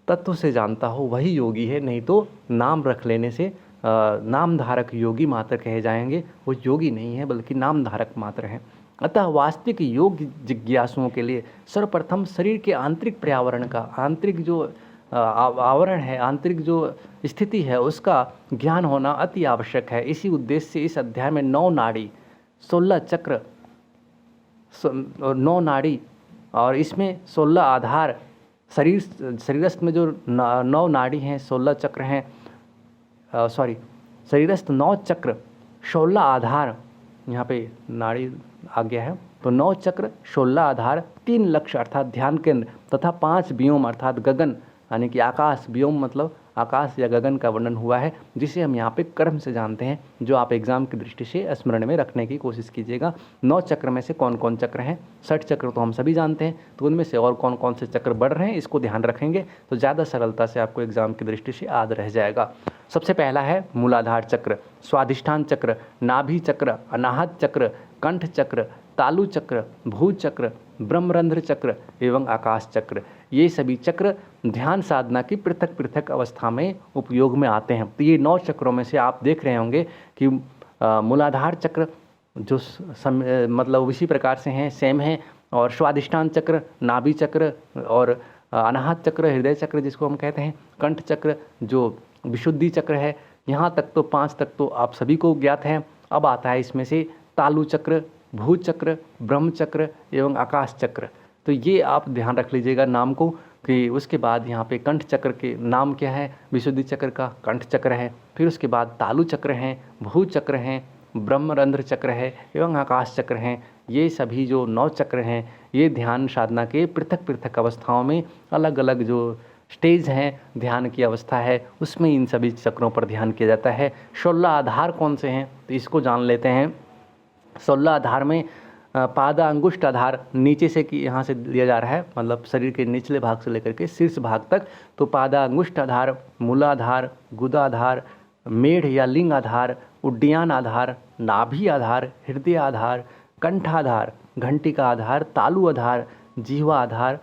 तत्व से जानता हो, वही योगी है। नहीं तो नाम रख लेने से नाम धारक योगी मात्र कहे जाएंगे, वो योगी नहीं है बल्कि नाम धारक मात्र हैं। अतः वास्तविक योग जिज्ञासुओं के लिए सर्वप्रथम शरीर के आंतरिक पर्यावरण का, आंतरिक जो आवरण है, आंतरिक जो स्थिति है, उसका ज्ञान होना अति आवश्यक है। इसी उद्देश्य से इस अध्याय में 9 नाड़ी, 16 चक्र, 9 नाड़ी और इसमें 16 आधार, शरीरस्थ में जो 9 नाड़ी हैं, 16 चक्र हैं, शरीरस्थ 9 चक्र, 16 आधार, यहाँ पे नाड़ी आ गया है, तो 9 चक्र, 16 आधार, 3 लक्ष्य अर्थात ध्यान केंद्र तथा 5 व्योम अर्थात गगन यानी कि आकाश। व्योम मतलब आकाश या गगन का वर्णन हुआ है, जिसे हम यहाँ पे कर्म से जानते हैं, जो आप एग्जाम की दृष्टि से स्मरण में रखने की कोशिश कीजिएगा। 9 चक्र में से कौन कौन चक्र हैं? 60 चक्र तो हम सभी जानते हैं, तो उनमें से और कौन कौन से चक्र बढ़ रहे हैं इसको ध्यान रखेंगे तो ज़्यादा सरलता से आपको एग्जाम की दृष्टि से याद रह जाएगा। सबसे पहला है मूलाधार चक्र, स्वाधिष्ठान चक्र, नाभि चक्र, अनाहत चक्र, कंठ चक्र, तालु चक्र, भू चक्र, ब्रह्मरंध्र चक्र एवं आकाश चक्र। ये सभी चक्र ध्यान साधना की पृथक पृथक अवस्था में उपयोग में आते हैं। तो ये 9 चक्रों में से आप देख रहे होंगे कि मूलाधार चक्र जो मतलब इसी प्रकार से हैं, सेम हैं, और स्वाधिष्ठान चक्र, नाभि चक्र और अनाहत चक्र, हृदय चक्र जिसको हम कहते हैं, कंठ चक्र जो विशुद्धि चक्र है। यहाँ तक तो 5 तक तो आप सभी को ज्ञात हैं। अब आता है इसमें से तालु चक्र, भू चक्र, ब्रह्म चक्र एवं आकाश चक्र। तो ये आप ध्यान रख लीजिएगा नाम को कि उसके बाद यहाँ पे कंठ चक्र के नाम क्या है? विशुद्धि चक्र का कंठ चक्र है। फिर उसके बाद तालु चक्र हैं, भू चक्र हैं, ब्रह्मरंध्र चक्र है एवं आकाश चक्र हैं। ये सभी जो 9 चक्र हैं, ये ध्यान साधना के पृथक पृथक अवस्थाओं में अलग अलग जो स्टेज हैं, ध्यान की अवस्था है, उसमें इन सभी चक्रों पर ध्यान किया जाता है। 16 आधार कौन से हैं? तो इसको जान लेते हैं। 16 आधार में पादा अंगुष्ठ आधार नीचे से कि यहाँ से लिया जा रहा है, मतलब शरीर के निचले भाग से लेकर के शीर्ष भाग तक। तो पादा अंगुष्ठ आधार, मूलाधार, गुदाधार, मेढ़ या लिंग आधार, उड्डयन आधार, नाभि आधार, हृदय आधार, कंठाधार, घंटिका आधार, तालु आधार, जिह्वा आधार,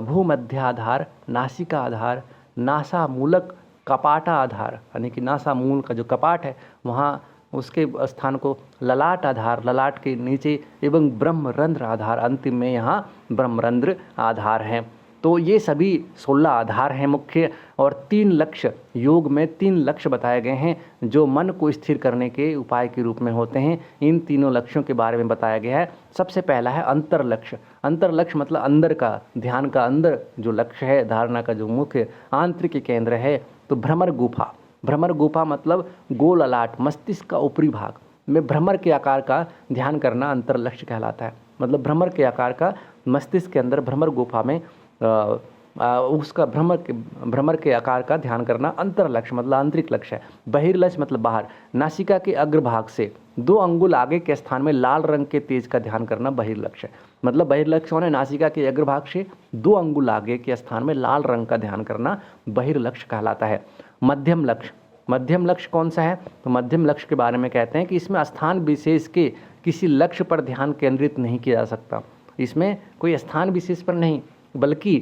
भूमध्याधार, नासिका आधार, नासा मूलक कपाटा आधार, यानी कि नासा मूल का जो कपाट है वहाँ उसके स्थान को ललाट आधार, ललाट के नीचे, एवं ब्रह्मरंध्र आधार, अंतिम में यहाँ ब्रह्मरंध्र आधार हैं। तो ये सभी 16 आधार हैं मुख्य। और 3 लक्ष्य, योग में 3 लक्ष्य बताए गए हैं जो मन को स्थिर करने के उपाय के रूप में होते हैं। इन तीनों लक्ष्यों के बारे में बताया गया है। सबसे पहला है अंतर लक्ष्य। अंतर लक्ष्य मतलब अंदर का, ध्यान का अंदर जो लक्ष्य है, धारणा का जो मुख्य आंतरिक केंद्र है। तो भ्रमर गुफा, भ्रमर गुफा मतलब गोल ललाट, मस्तिष्क का ऊपरी भाग में भ्रमर के आकार का ध्यान करना अंतर लक्ष्य कहलाता है। मतलब भ्रमर के आकार का मस्तिष्क के अंदर भ्रमर गुफा में उसका भ्रमर के आकार का ध्यान करना अंतर लक्ष्य मतलब आंतरिक लक्ष्य है। बहिर्लक्ष्य मतलब बाहर, नासिका के अग्रभाग से 2 अंगुल आगे के स्थान में लाल रंग के तेज का ध्यान करना बहिर्लक्ष्य है। मतलब बहिर्लक्ष्य होने नासिका के अग्रभाग से 2 अंगुल आगे के स्थान में लाल रंग का ध्यान करना बहिर्लक्ष्य कहलाता है। मध्यम लक्ष्य, मध्यम लक्ष्य कौन सा है? तो मध्यम लक्ष्य के बारे में कहते हैं कि इसमें स्थान विशेष के किसी लक्ष्य पर ध्यान केंद्रित नहीं किया जा सकता। इसमें कोई स्थान विशेष पर नहीं, बल्कि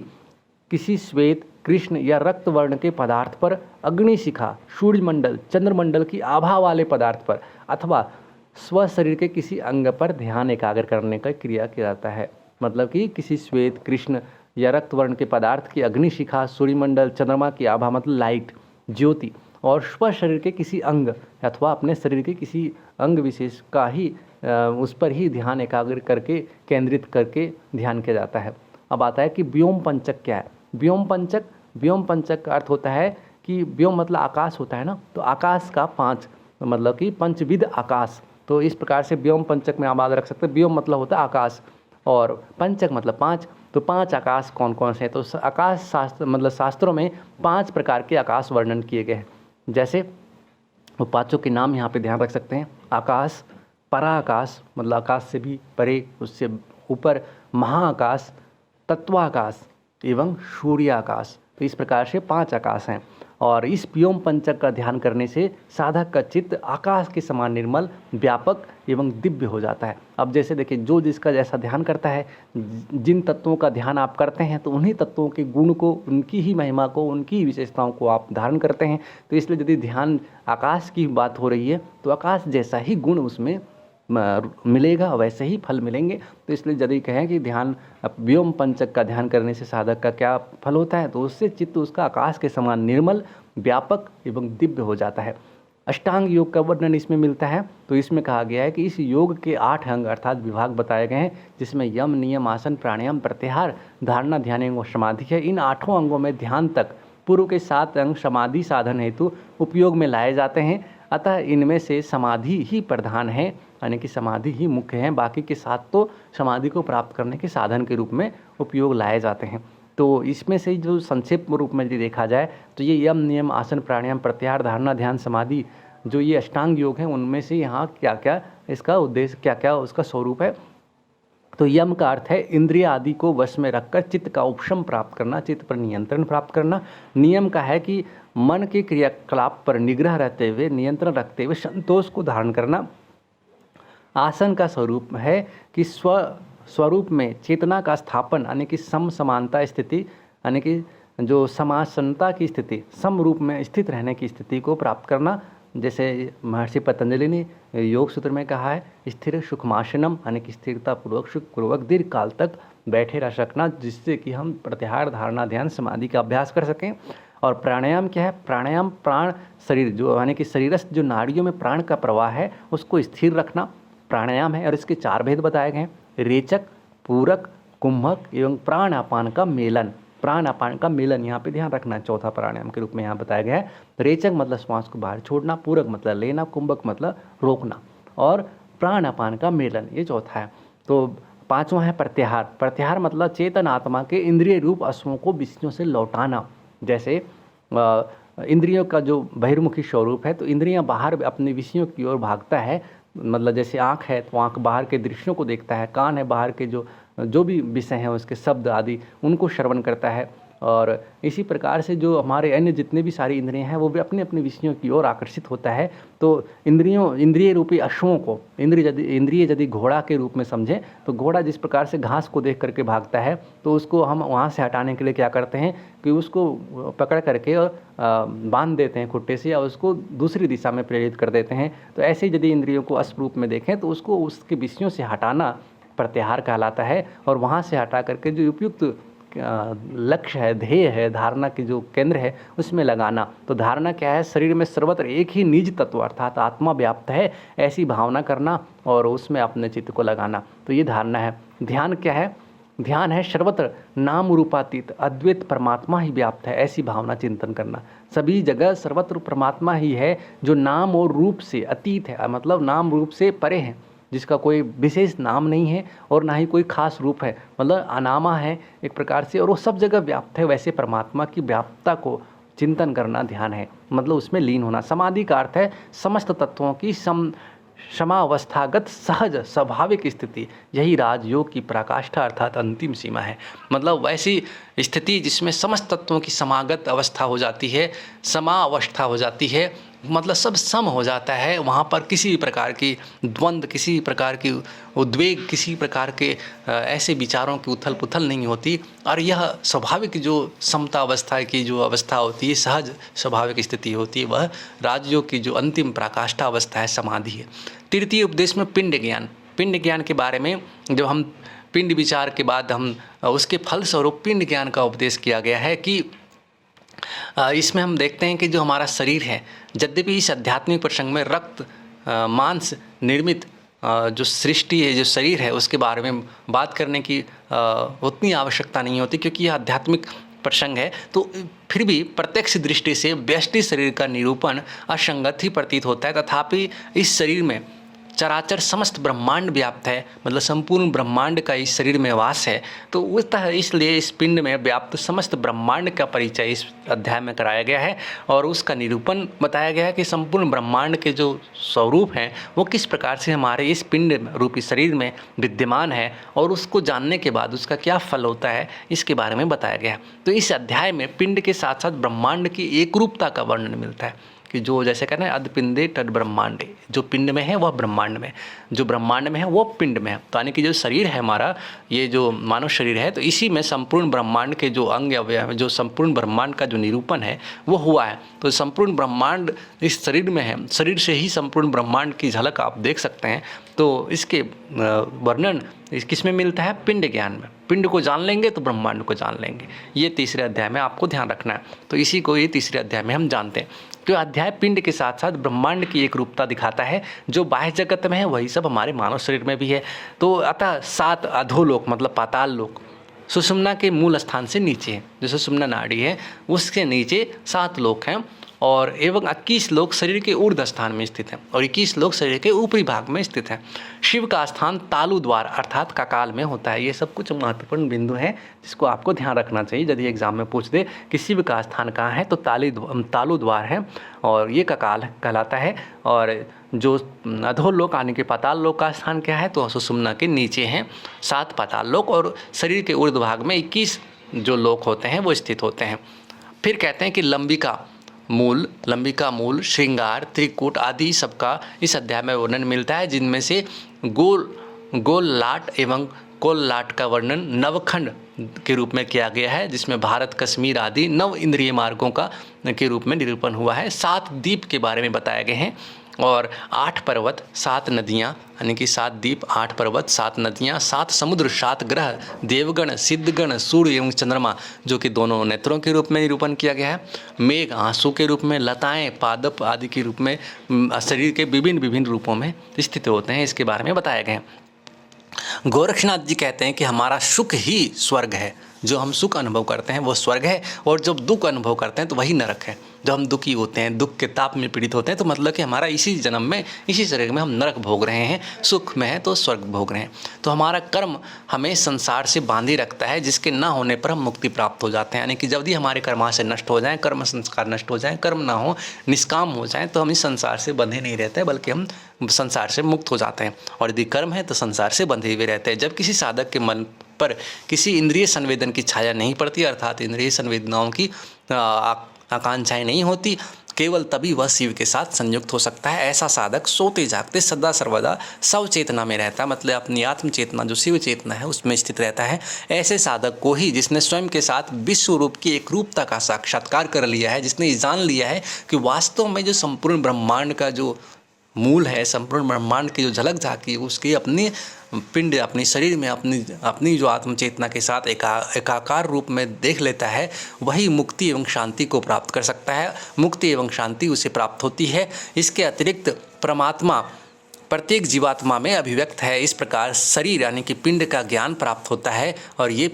किसी श्वेत, कृष्ण या रक्त वर्ण के पदार्थ पर, अग्निशिखा, सूर्यमंडल, चंद्रमंडल की आभा वाले पदार्थ पर, अथवा स्व शरीर के किसी अंग पर ध्यान एकाग्र करने का क्रिया किया जाता है। मतलब कि किसी श्वेत, कृष्ण या रक्त वर्ण के पदार्थ की अग्निशिखा, सूर्यमंडल, चंद्रमा की आभा मतलब लाइट, ज्योति, और स्व शरीर के किसी अंग अथवा अपने शरीर के किसी अंग विशेष का ही उस पर ही ध्यान एकाग्र करके, केंद्रित करके ध्यान किया जाता है। अब आता है कि व्योम पंचक क्या है? व्योम पंचक का अर्थ होता है कि व्योम मतलब आकाश होता है ना, तो आकाश का 5 मतलब कि पंचविध आकाश। तो इस प्रकार से व्योम पंचक में आप याद रख सकते हैं। व्योम मतलब होता है आकाश और पंचक मतलब 5। तो 5 आकाश कौन कौन से हैं? तो आकाश शास्त्र मतलब शास्त्रों में 5 प्रकार के आकाश वर्णन किए गए हैं। जैसे वो 5 के नाम यहाँ पे ध्यान रख सकते हैं। आकाश, पराकाश मतलब आकाश से भी परे, उससे ऊपर, महाआकाश, तत्वाकाश एवं सूर्याकाश। तो इस प्रकार से 5 आकाश हैं। और इस व्योम पंचक का ध्यान करने से साधक का चित्त आकाश के समान निर्मल, व्यापक एवं दिव्य हो जाता है। अब जैसे देखिए, जो जिसका जैसा ध्यान करता है, जिन तत्वों का ध्यान आप करते हैं तो उन्हीं तत्वों के गुण को, उनकी ही महिमा को, उनकी ही विशेषताओं को आप धारण करते हैं। तो इसलिए यदि ध्यान आकाश की बात हो रही है तो आकाश जैसा ही गुण उसमें मिलेगा, वैसे ही फल मिलेंगे। तो इसलिए यदि कहें कि ध्यान व्योम पंचक का ध्यान करने से साधक का क्या फल होता है, तो उससे चित्त उसका आकाश के समान निर्मल, व्यापक एवं दिव्य हो जाता है। अष्टांग योग का वर्णन इसमें मिलता है। तो इसमें कहा गया है कि इस योग के 8 अंग अर्थात विभाग बताए गए हैं, जिसमें यम, नियम, आसन, प्राणायाम, प्रत्याहार, धारणा, ध्यान एवं समाधि है। इन 8 अंगों में ध्यान तक पूर्व के 7 अंग समाधि साधन हेतु उपयोग में लाए जाते हैं। अतः इनमें से समाधि ही प्रधान है, यानी कि समाधि ही मुख्य है। बाकी के 7 तो समाधि को प्राप्त करने के साधन के रूप में उपयोग लाए जाते हैं। तो इसमें से जो संक्षेप रूप में यदि देखा जाए तो ये यम, नियम, आसन, प्राणायाम, प्रत्याहार, धारणा, ध्यान, समाधि, जो ये अष्टांग योग हैं, उनमें से यहाँ क्या क्या इसका उद्देश्य, क्या क्या उसका स्वरूप है। तो यम का अर्थ है इंद्रिय आदि को वश में रखकर चित्त का उपशम प्राप्त करना, चित्त पर नियंत्रण प्राप्त करना। नियम का है कि मन के क्रियाकलाप पर निग्रह रहते हुए, नियंत्रण रखते हुए संतोष को धारण करना। आसन का स्वरूप है कि स्वरूप में चेतना का स्थापन, यानी कि समानता स्थिति, यानी कि जो समासनता की स्थिति, सम रूप में स्थित रहने की स्थिति को प्राप्त करना। जैसे महर्षि पतंजलि ने योग सूत्र में कहा है, स्थिर सुखमासनम, यानी कि स्थिरता पूर्वक, सुखपूर्वक दीर्घ काल तक बैठे रह सकना, जिससे कि हम प्रत्याहार, धारणा, ध्यान, समाधि का अभ्यास कर सकें। और प्राणायाम क्या है? प्राणायाम प्राण शरीर, जो यानी कि शरीरस्थ जो नाड़ियों में प्राण का प्रवाह है उसको स्थिर रखना प्राणायाम है। और इसके 4 भेद बताए गए हैं: रेचक, पूरक, कुंभक एवं प्राणापान का मेलन। प्राणापान का मेलन यहाँ पे ध्यान रखना, चौथा प्राणायाम के रूप में यहाँ बताया गया है। रेचक मतलब श्वास को बाहर छोड़ना, पूरक मतलब लेना, कुंभक मतलब रोकना, और प्राणापान का मेलन ये चौथा है। तो 5वां है प्रत्याहार। प्रत्याहार मतलब चेतन आत्मा के इंद्रिय रूप अश्वों को विषयों से लौटाना। जैसे इंद्रियों का जो बहिर्मुखी स्वरूप है, तो इंद्रियां बाहर अपने विषयों की ओर भागता है, मतलब जैसे आँख है तो आँख बाहर के दृश्यों को देखता है, कान है बाहर के जो भी विषय हैं उसके शब्द आदि उनको श्रवण करता है। और इसी प्रकार से जो हमारे अन्य जितने भी सारी इंद्रियां हैं वो भी अपने अपने विषयों की ओर आकर्षित होता है। तो इंद्रिय रूपी अश्वों को इंद्रिय यदि घोड़ा के रूप में समझें तो घोड़ा जिस प्रकार से घास को देख करके भागता है तो उसको हम वहाँ से हटाने के लिए क्या करते हैं कि उसको पकड़ करके और बांध देते हैं खुट्टे से या उसको दूसरी दिशा में प्रेरित कर देते हैं। तो ऐसे ही यदि इंद्रियों को अश्व रूप में देखें तो उसको उसके विषयों से हटाना प्रत्याहार कहलाता है। और वहाँ से हटा करके जो उपयुक्त लक्ष्य है, ध्येय है, धारणा की जो केंद्र है उसमें लगाना। तो धारणा क्या है? शरीर में सर्वत्र एक ही निज तत्व अर्थात आत्मा व्याप्त है ऐसी भावना करना और उसमें अपने चित्त को लगाना। तो ये धारणा है। ध्यान क्या है? ध्यान है सर्वत्र नाम रूपातीत अद्वैत परमात्मा ही व्याप्त है ऐसी भावना चिंतन करना। सभी जगह सर्वत्र परमात्मा ही है जो नाम और रूप से अतीत है, मतलब नाम रूप से परे है, जिसका कोई विशेष नाम नहीं है और ना ही कोई खास रूप है, मतलब अनामा है एक प्रकार से, और वो सब जगह व्याप्त है। वैसे परमात्मा की व्याप्तता को चिंतन करना ध्यान है, मतलब उसमें लीन होना। समाधि का अर्थ है समस्त तत्वों की समावस्थागत सहज स्वाभाविक स्थिति। यही राजयोग की पराकाष्ठा अर्थात अंतिम सीमा है। मतलब वैसी स्थिति जिसमें समस्त तत्वों की समागत अवस्था हो जाती है, समावस्था हो जाती है, मतलब सब सम हो जाता है। वहाँ पर किसी प्रकार की द्वंद्व, किसी प्रकार की उद्वेग, किसी प्रकार के ऐसे विचारों की उथल पुथल नहीं होती। और यह स्वाभाविक जो समता अवस्था की जो अवस्था होती है, सहज स्वाभाविक स्थिति होती है, वह राजयोग की जो अंतिम पराकाष्ठा अवस्था है, समाधि है। तृतीय उपदेश में पिंड ज्ञान के बारे में जब हम पिंड विचार के बाद हम उसके फलस्वरूप पिंड ज्ञान का उपदेश किया गया है कि इसमें हम देखते हैं कि जो हमारा शरीर है, यद्यपि इस आध्यात्मिक प्रसंग में रक्त मांस निर्मित जो सृष्टि है, जो शरीर है, उसके बारे में बात करने की उतनी आवश्यकता नहीं होती क्योंकि यह आध्यात्मिक प्रसंग है। तो फिर भी प्रत्यक्ष दृष्टि से व्यष्टि शरीर का निरूपण असंगत ही प्रतीत होता है। तथापि इस शरीर में चराचर समस्त ब्रह्मांड व्याप्त है, मतलब संपूर्ण ब्रह्मांड का इस शरीर में वास है। तो इसलिए इस पिंड में व्याप्त समस्त ब्रह्मांड का परिचय इस अध्याय में कराया गया है और उसका निरूपण बताया गया है कि संपूर्ण ब्रह्मांड के जो स्वरूप हैं वो किस प्रकार से हमारे इस पिंड रूपी शरीर में विद्यमान है और उसको जानने के बाद उसका क्या फल होता है, इसके बारे में बताया गया है। तो इस अध्याय में पिंड के साथ साथ ब्रह्मांड की एकरूपता का वर्णन मिलता है कि जो जैसे कहते हैं अध पिंडे तद ब्रह्मांडे, जो पिंड में है वह ब्रह्मांड में, जो ब्रह्मांड में है वो पिंड में है। तो यानी कि जो शरीर है हमारा, ये जो मानव शरीर है, तो इसी में संपूर्ण ब्रह्मांड के जो अंग अवयव, जो संपूर्ण ब्रह्मांड का जो निरूपण है वो हुआ है। तो संपूर्ण ब्रह्मांड इस शरीर में है, शरीर से ही संपूर्ण ब्रह्मांड की झलक आप देख सकते हैं। तो इसके वर्णन किस में मिलता है? पिंड ज्ञान में। पिंड को जान लेंगे तो ब्रह्मांड को जान लेंगे। ये तीसरे अध्याय में आपको ध्यान रखना है। तो इसी को ये तीसरे अध्याय में हम जानते हैं। तो अध्याय पिंड के साथ साथ ब्रह्मांड की एक रूपता दिखाता है। जो बाह्य जगत में है वही सब हमारे मानव शरीर में भी है। तो अतः 7 अधोलोक मतलब पाताल लोक सुषुम्ना के मूल स्थान से नीचे है। जो सुषुम्ना नाड़ी है उसके नीचे 7 लोक हैं और एवं 21 लोग शरीर के ऊर्ध्व स्थान में स्थित हैं और 21 लोग शरीर के ऊपरी भाग में स्थित हैं। शिव का स्थान तालु द्वार अर्थात ककाल में होता है। ये सब कुछ महत्वपूर्ण बिंदु हैं जिसको आपको ध्यान रखना चाहिए। यदि एग्जाम में पूछ दे कि शिव का स्थान कहाँ है तो तालु द्वार है और ये ककाल कहलाता है। और जो अधोलोक यानी कि पाताल लोक का स्थान क्या है तो सुषुम्ना के नीचे हैं 7 पाताल लोक और शरीर के ऊर्ध्व भाग में 21 जो लोक होते हैं वो स्थित होते हैं। फिर कहते हैं कि लंबिका मूल, श्रृंगार, त्रिकूट आदि सबका इस अध्याय में वर्णन मिलता है, जिनमें से गोल लाट एवं कोल लाट का वर्णन नवखंड के रूप में किया गया है, जिसमें भारत, कश्मीर आदि 9 इंद्रिय मार्गों का के रूप में निरूपण हुआ है। 7 द्वीप के बारे में बताए गए हैं और 8 पर्वत, 7 नदियाँ यानी कि 7 द्वीप, 8 पर्वत, 7 नदियाँ, 7 समुद्र, 7 ग्रह, देवगण, सिद्धगण, सूर्य एवं चंद्रमा जो कि दोनों नेत्रों के रूप में निरूपण किया गया है। मेघ आंसू के रूप में, लताएं पादप आदि के रूप में शरीर के विभिन्न रूपों में स्थित होते हैं, इसके बारे में बताया गया है। गोरक्षनाथ जी कहते हैं कि हमारा सुख ही स्वर्ग है। जो हम सुख अनुभव करते हैं वो स्वर्ग है और जब दुख अनुभव करते हैं तो वही नरक है। जब हम दुखी होते हैं, दुख के ताप में पीड़ित होते हैं, तो मतलब कि हमारा इसी जन्म में, इसी शरीर में हम नरक भोग रहे हैं, सुख में है तो स्वर्ग भोग रहे हैं। तो हमारा कर्म हमें संसार से बांधे रखता है, जिसके ना होने पर हम मुक्ति प्राप्त हो जाते हैं। यानी कि जब भी हमारे कर्माशय नष्ट हो जाएं, कर्म संस्कार नष्ट हो जाएं, कर्म ना हो, निष्काम हो जाएं, तो हम इस संसार से बंधे नहीं रहते, बल्कि हम संसार से मुक्त हो जाते हैं। और यदि कर्म है तो संसार से बंधे हुए रहते हैं। जब किसी साधक के मन पर किसी इंद्रिय संवेदन की छाया नहीं पड़ती, अर्थात इंद्रिय संवेदनाओं की आकांक्षाएं नहीं होती, केवल तभी वह शिव के साथ संयुक्त हो सकता है। ऐसा साधक सोते जागते सदा सर्वदा सव चेतना में रहता है, मतलब अपनी आत्म चेतना जो शिव चेतना है उसमें स्थित रहता है। ऐसे साधक को ही, जिसने स्वयं के साथ विश्व रूप की एक रूपता का साक्षात्कार कर लिया है, जिसने जान लिया है कि वास्तव में जो संपूर्ण ब्रह्मांड का जो मूल है, संपूर्ण ब्रह्मांड की जो झलक झांकी उसकी अपनी पिंड, अपनी शरीर में अपनी जो आत्म चेतना के साथ एकाकार रूप में देख लेता है, वही मुक्ति एवं शांति को प्राप्त कर सकता है। मुक्ति एवं शांति उसे प्राप्त होती है। इसके अतिरिक्त परमात्मा प्रत्येक जीवात्मा में अभिव्यक्त है। इस प्रकार शरीर यानी कि पिंड का ज्ञान प्राप्त होता है। और ये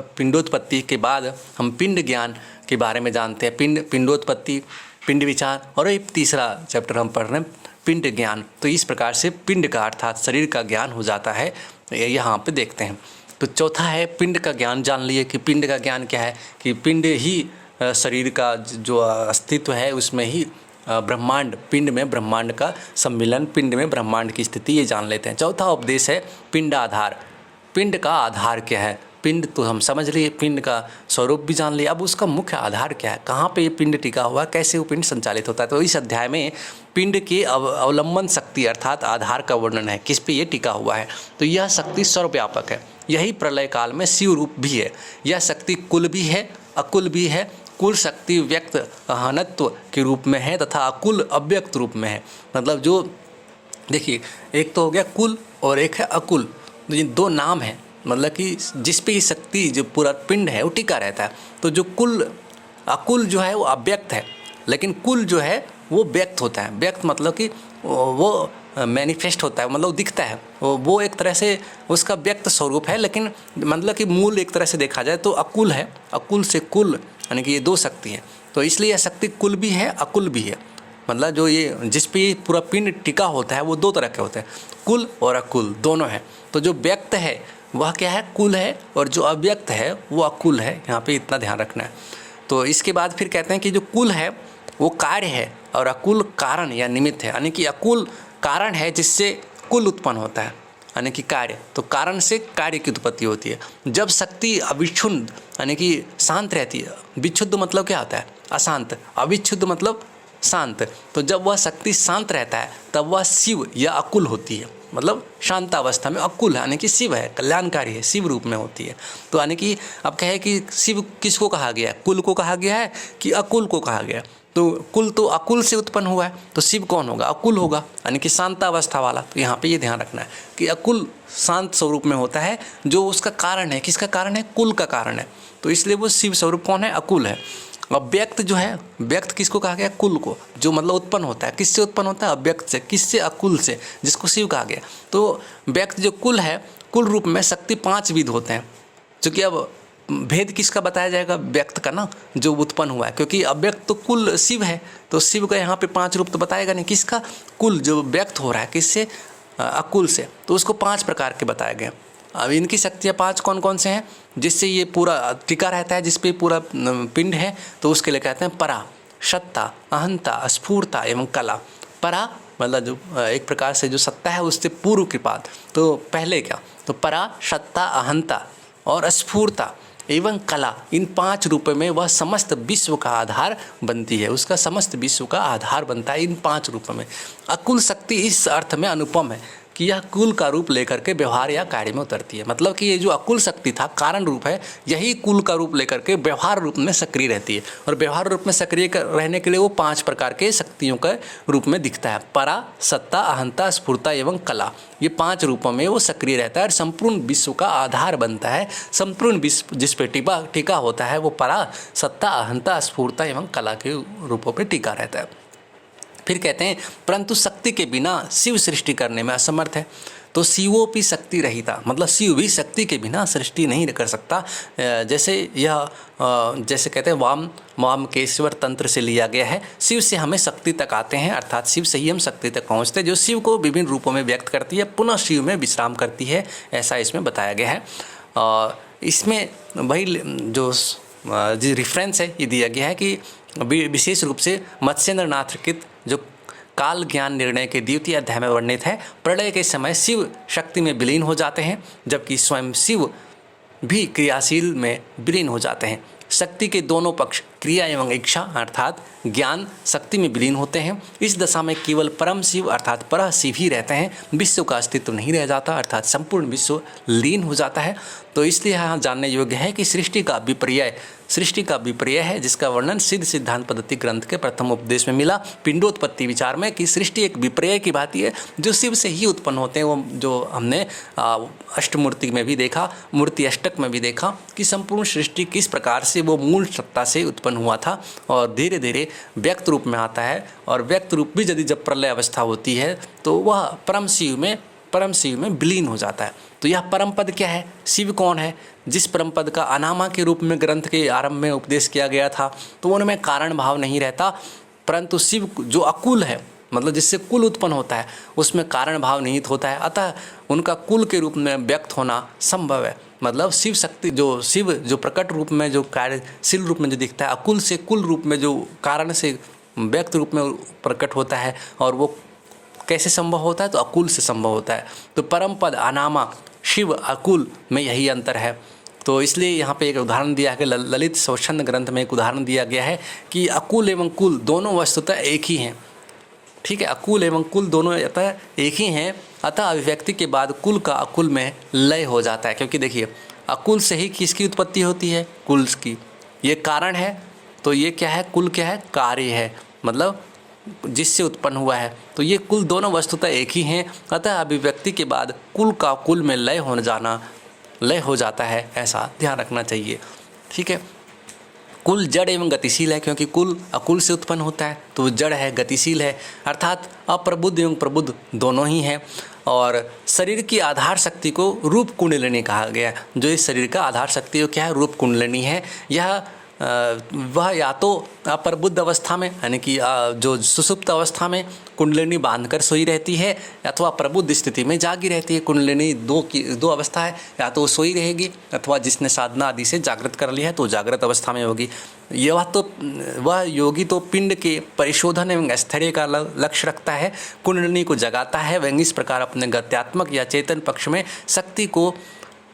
पिंडोत्पत्ति के बाद हम पिंड ज्ञान के बारे में जानते हैं। पिंडोत्पत्ति, पिंड विचार, और एक तीसरा चैप्टर हम पढ़ रहे हैं पिंड ज्ञान। तो इस प्रकार से पिंड का अर्थात शरीर का ज्ञान हो जाता है, यहाँ पे देखते हैं। तो चौथा है पिंड का ज्ञान। जान लिए कि पिंड का ज्ञान क्या है, कि पिंड ही शरीर का जो अस्तित्व है उसमें ही ब्रह्मांड, पिंड में ब्रह्मांड का सम्मिलन, पिंड में ब्रह्मांड की स्थिति, ये जान लेते हैं। चौथा उपदेश है पिंड आधार। पिंड का आधार क्या है? पिंड तो हम समझ लिए, पिंड का स्वरूप भी जान लिया, अब उसका मुख्य आधार क्या है, कहाँ पे ये पिंड टिका हुआ है, कैसे वो पिंड संचालित होता है। तो इस अध्याय में पिंड की अवलंबन शक्ति अर्थात आधार का वर्णन है, किस पे ये टिका हुआ है। तो यह शक्ति सर्वव्यापक है, यही प्रलय काल में शिव रूप भी है। यह शक्ति कुल भी है, अकुल भी है। कुल शक्ति व्यक्त अहनत्व के रूप में है तथा अकुल अव्यक्त रूप में है। मतलब जो देखिए, एक तो हो गया कुल और एक है अकुल, तो ये दो नाम हैं, मतलब कि जिस पे ये शक्ति जो पूरा पिंड है वो टिका रहता है। तो जो अकुल जो है वो अव्यक्त है, लेकिन कुल जो है वो व्यक्त होता है। व्यक्त मतलब कि वो मैनिफेस्ट होता है, मतलब दिखता है, वो एक तरह से उसका व्यक्त स्वरूप है। लेकिन मतलब कि मूल एक तरह से देखा जाए तो अकुल है, अकुल से कुल, यानी कि ये दो शक्ति है। तो इसलिए यह शक्ति कुल भी है, अकुल भी है। मतलब जो ये जिस पे ये पूरा पिंड टिका होता है वो दो तरह के होते हैं, कुल और अकुल दोनों हैं। तो जो व्यक्त है वह क्या है, कुल है, और जो अव्यक्त है वो अकुल है। यहाँ पे इतना ध्यान रखना है। तो इसके बाद फिर कहते हैं कि जो कुल है वो कार्य है और अकुल कारण या निमित्त है। यानी कि अकुल कारण है जिससे कुल उत्पन्न होता है, यानी कि कार्य, तो कारण से कार्य की उत्पत्ति होती है। जब शक्ति अविच्छुद्ध यानी कि शांत रहती है, विच्छुद्ध मतलब क्या होता है, अशांत, अविच्छुद्ध मतलब शांत, तो जब वह शक्ति शांत रहता है तब वह शिव या अकुल होती है। मतलब शांतावस्था में अकुल है, यानी कि शिव है, कल्याणकारी है, शिव रूप में होती है। तो यानी कि अब कहे कि शिव किसको कहा गया है, कुल को कहा गया है कि अकुल को कहा गया है। तो कुल तो अकुल से उत्पन्न हुआ है, तो शिव कौन होगा, अकुल होगा, यानी कि शांतावस्था वाला। तो यहाँ पे ये ध्यान रखना है कि अकुल शांत स्वरूप में होता है, जो उसका कारण है, किसका कारण है, कुल का कारण है। तो इसलिए वो शिव स्वरूप कौन है, अकुल है। अब व्यक्त जो है, व्यक्त किसको कहा गया, कुल को, जो मतलब उत्पन्न होता है, किससे उत्पन्न होता है, अव्यक्त से, किससे, अकुल से, जिसको शिव कहा गया। तो व्यक्त जो कुल है, कुल रूप में शक्ति 5 विध होते हैं। चूँकि अब भेद किसका बताया जाएगा, व्यक्त का ना, जो उत्पन्न हुआ है, क्योंकि अव्यक्त तो कुल शिव है, तो शिव का यहाँ पे 5 रूप तो बताएगा नहीं, किसका, कुल जो व्यक्त हो रहा है, किससे, अकुल से, तो उसको 5 प्रकार के बताए गए। अब इनकी शक्तियाँ 5 कौन कौन से हैं, जिससे ये पूरा टिका रहता है, जिस पे पूरा पिंड है, तो उसके लिए कहते हैं परा, सत्ता, अहंता, स्फूर्ता एवं कला। परा मतलब जो एक प्रकार से जो सत्ता है उससे पूर्व के बाद, तो पहले क्या, तो परा, सत्ता, अहंता और स्फूर्ता एवं कला, इन 5 रूपों में वह समस्त विश्व का आधार बनती है, उसका समस्त विश्व का आधार बनता है इन 5 रूपों में। अकुल शक्ति इस अर्थ में अनुपम है कि यह कुल का रूप लेकर के व्यवहार या कार्य में उतरती है। मतलब कि ये जो अकुल शक्ति था, कारण रूप है, यही कुल का रूप लेकर के व्यवहार रूप में सक्रिय रहती है। और व्यवहार रूप में सक्रिय रहने के लिए वो 5 प्रकार के शक्तियों के रूप में दिखता है, परा, सत्ता, अहंता, स्फूर्ता एवं कला। ये 5 रूपों में वो सक्रिय रहता है और संपूर्ण विश्व का आधार बनता है। संपूर्ण विश्व जिस पे टिका होता है वो परा, सत्ता, अहंता, स्फूर्ता एवं कला के रूपों पर टिका रहता है। फिर कहते हैं परंतु शक्ति के बिना शिव सृष्टि करने में असमर्थ है। तो शिवोपि शक्ति रहिता, मतलब शिव भी शक्ति के बिना सृष्टि नहीं कर सकता। जैसे यह जैसे कहते हैं वामकेश्वर तंत्र से लिया गया है। शिव से हमें शक्ति तक आते हैं, अर्थात शिव से ही हम शक्ति तक पहुँचते हैं, जो शिव को विभिन्न रूपों में व्यक्त करती है, पुनः शिव में विश्राम करती है, ऐसा इसमें बताया गया है। इसमें वही जो रेफरेंस है ये दिया गया है कि विशेष रूप से मत्स्येंद्र नाथ कृत जो काल ज्ञान निर्णय के द्वितीय अध्याय में वर्णित है, प्रलय के समय शिव शक्ति में विलीन हो जाते हैं, जबकि स्वयं शिव भी क्रियाशील में विलीन हो जाते हैं। शक्ति के दोनों पक्ष क्रिया एवं इच्छा अर्थात ज्ञान शक्ति में विलीन होते हैं। इस दशा में केवल परम शिव अर्थात पर शिव ही रहते हैं, विश्व का अस्तित्व नहीं रह जाता, अर्थात संपूर्ण विश्व लीन हो जाता है। तो इसलिए यहाँ जानने योग्य है कि सृष्टि का विपर्य है, जिसका वर्णन सिद्ध सिद्धांत पद्धति ग्रंथ के प्रथम उपदेश में मिला, पिंडोत्पत्ति विचार में, कि सृष्टि एक विपर्य की भांति है जो शिव से ही उत्पन्न होते हैं। वो जो हमने अष्टमूर्ति में भी देखा, मूर्ति अष्टक में भी देखा कि संपूर्ण सृष्टि किस प्रकार से वो मूल सत्ता से उत्पन्न हुआ था और धीरे धीरे व्यक्त रूप में आता है, और व्यक्त रूप भी यदि जब प्रलय अवस्था होती है तो वह परम शिव में विलीन हो जाता है। तो यह परम पद क्या है, शिव कौन है, जिस परम पद का अनामा के रूप में ग्रंथ के आरंभ में उपदेश किया गया था, तो उनमें कारण भाव नहीं रहता, परंतु शिव जो अकुल है, मतलब जिससे कुल उत्पन्न होता है, उसमें कारण भाव निहित होता है, अतः उनका कुल के रूप में व्यक्त होना संभव है। मतलब शिव शक्ति शिव जो प्रकट रूप में जो कार्यशील रूप में जो दिखता है, अकुल से कुल रूप में जो कारण से व्यक्त रूप में प्रकट होता है, और वो कैसे संभव होता है, तो अकुल से संभव होता है। तो परम पद अनामा शिव अकुल में यही अंतर है। तो इसलिए यहाँ पे एक उदाहरण दिया है कि ललित स्वच्छंद ग्रंथ में एक उदाहरण दिया गया है कि अकुल एवं कुल दोनों वस्तुतः एक ही हैं। ठीक है, अकुल एवं कुल दोनों अतः एक ही हैं, अतः अभिव्यक्ति के बाद कुल का अकुल में लय हो जाता है। क्योंकि देखिए, अकुल से ही किसकी उत्पत्ति होती है, कुल की। ये कारण है, तो ये क्या है, कुल क्या है, कार्य है, मतलब जिससे उत्पन्न हुआ है। तो ये कुल दोनों वस्तुतः एक ही हैं, अतः अभिव्यक्ति के बाद कुल का कुल में लय हो जाता है, ऐसा ध्यान रखना चाहिए। ठीक है, कुल जड़ एवं गतिशील है, क्योंकि कुल अकुल से उत्पन्न होता है, तो जड़ है, गतिशील है, अर्थात अप्रबुद्ध एवं प्रबुद्ध दोनों ही हैं। और शरीर की आधार शक्ति को रूप कुंडलिनी कहा गया है। जो इस शरीर का आधार शक्ति वो क्या है, रूप कुंडलिनी है। यह वह या तो अप्रबुद्ध अवस्था में, यानी कि जो सुसुप्त अवस्था में कुंडलिनी बांधकर सोई रहती है, अथवा प्रबुद्ध स्थिति में जागी रहती है। कुंडलिनी दो अवस्था है, या तो सोई रहेगी, अथवा जिसने साधना आदि से जागृत कर लिया है तो जागृत अवस्था में होगी। वह योगी तो पिंड के परिशोधन एवं स्थैर्य का लक्ष्य रखता है, कुंडलिनी को जगाता है। वह इस प्रकार अपने गत्यात्मक या चेतन पक्ष में शक्ति को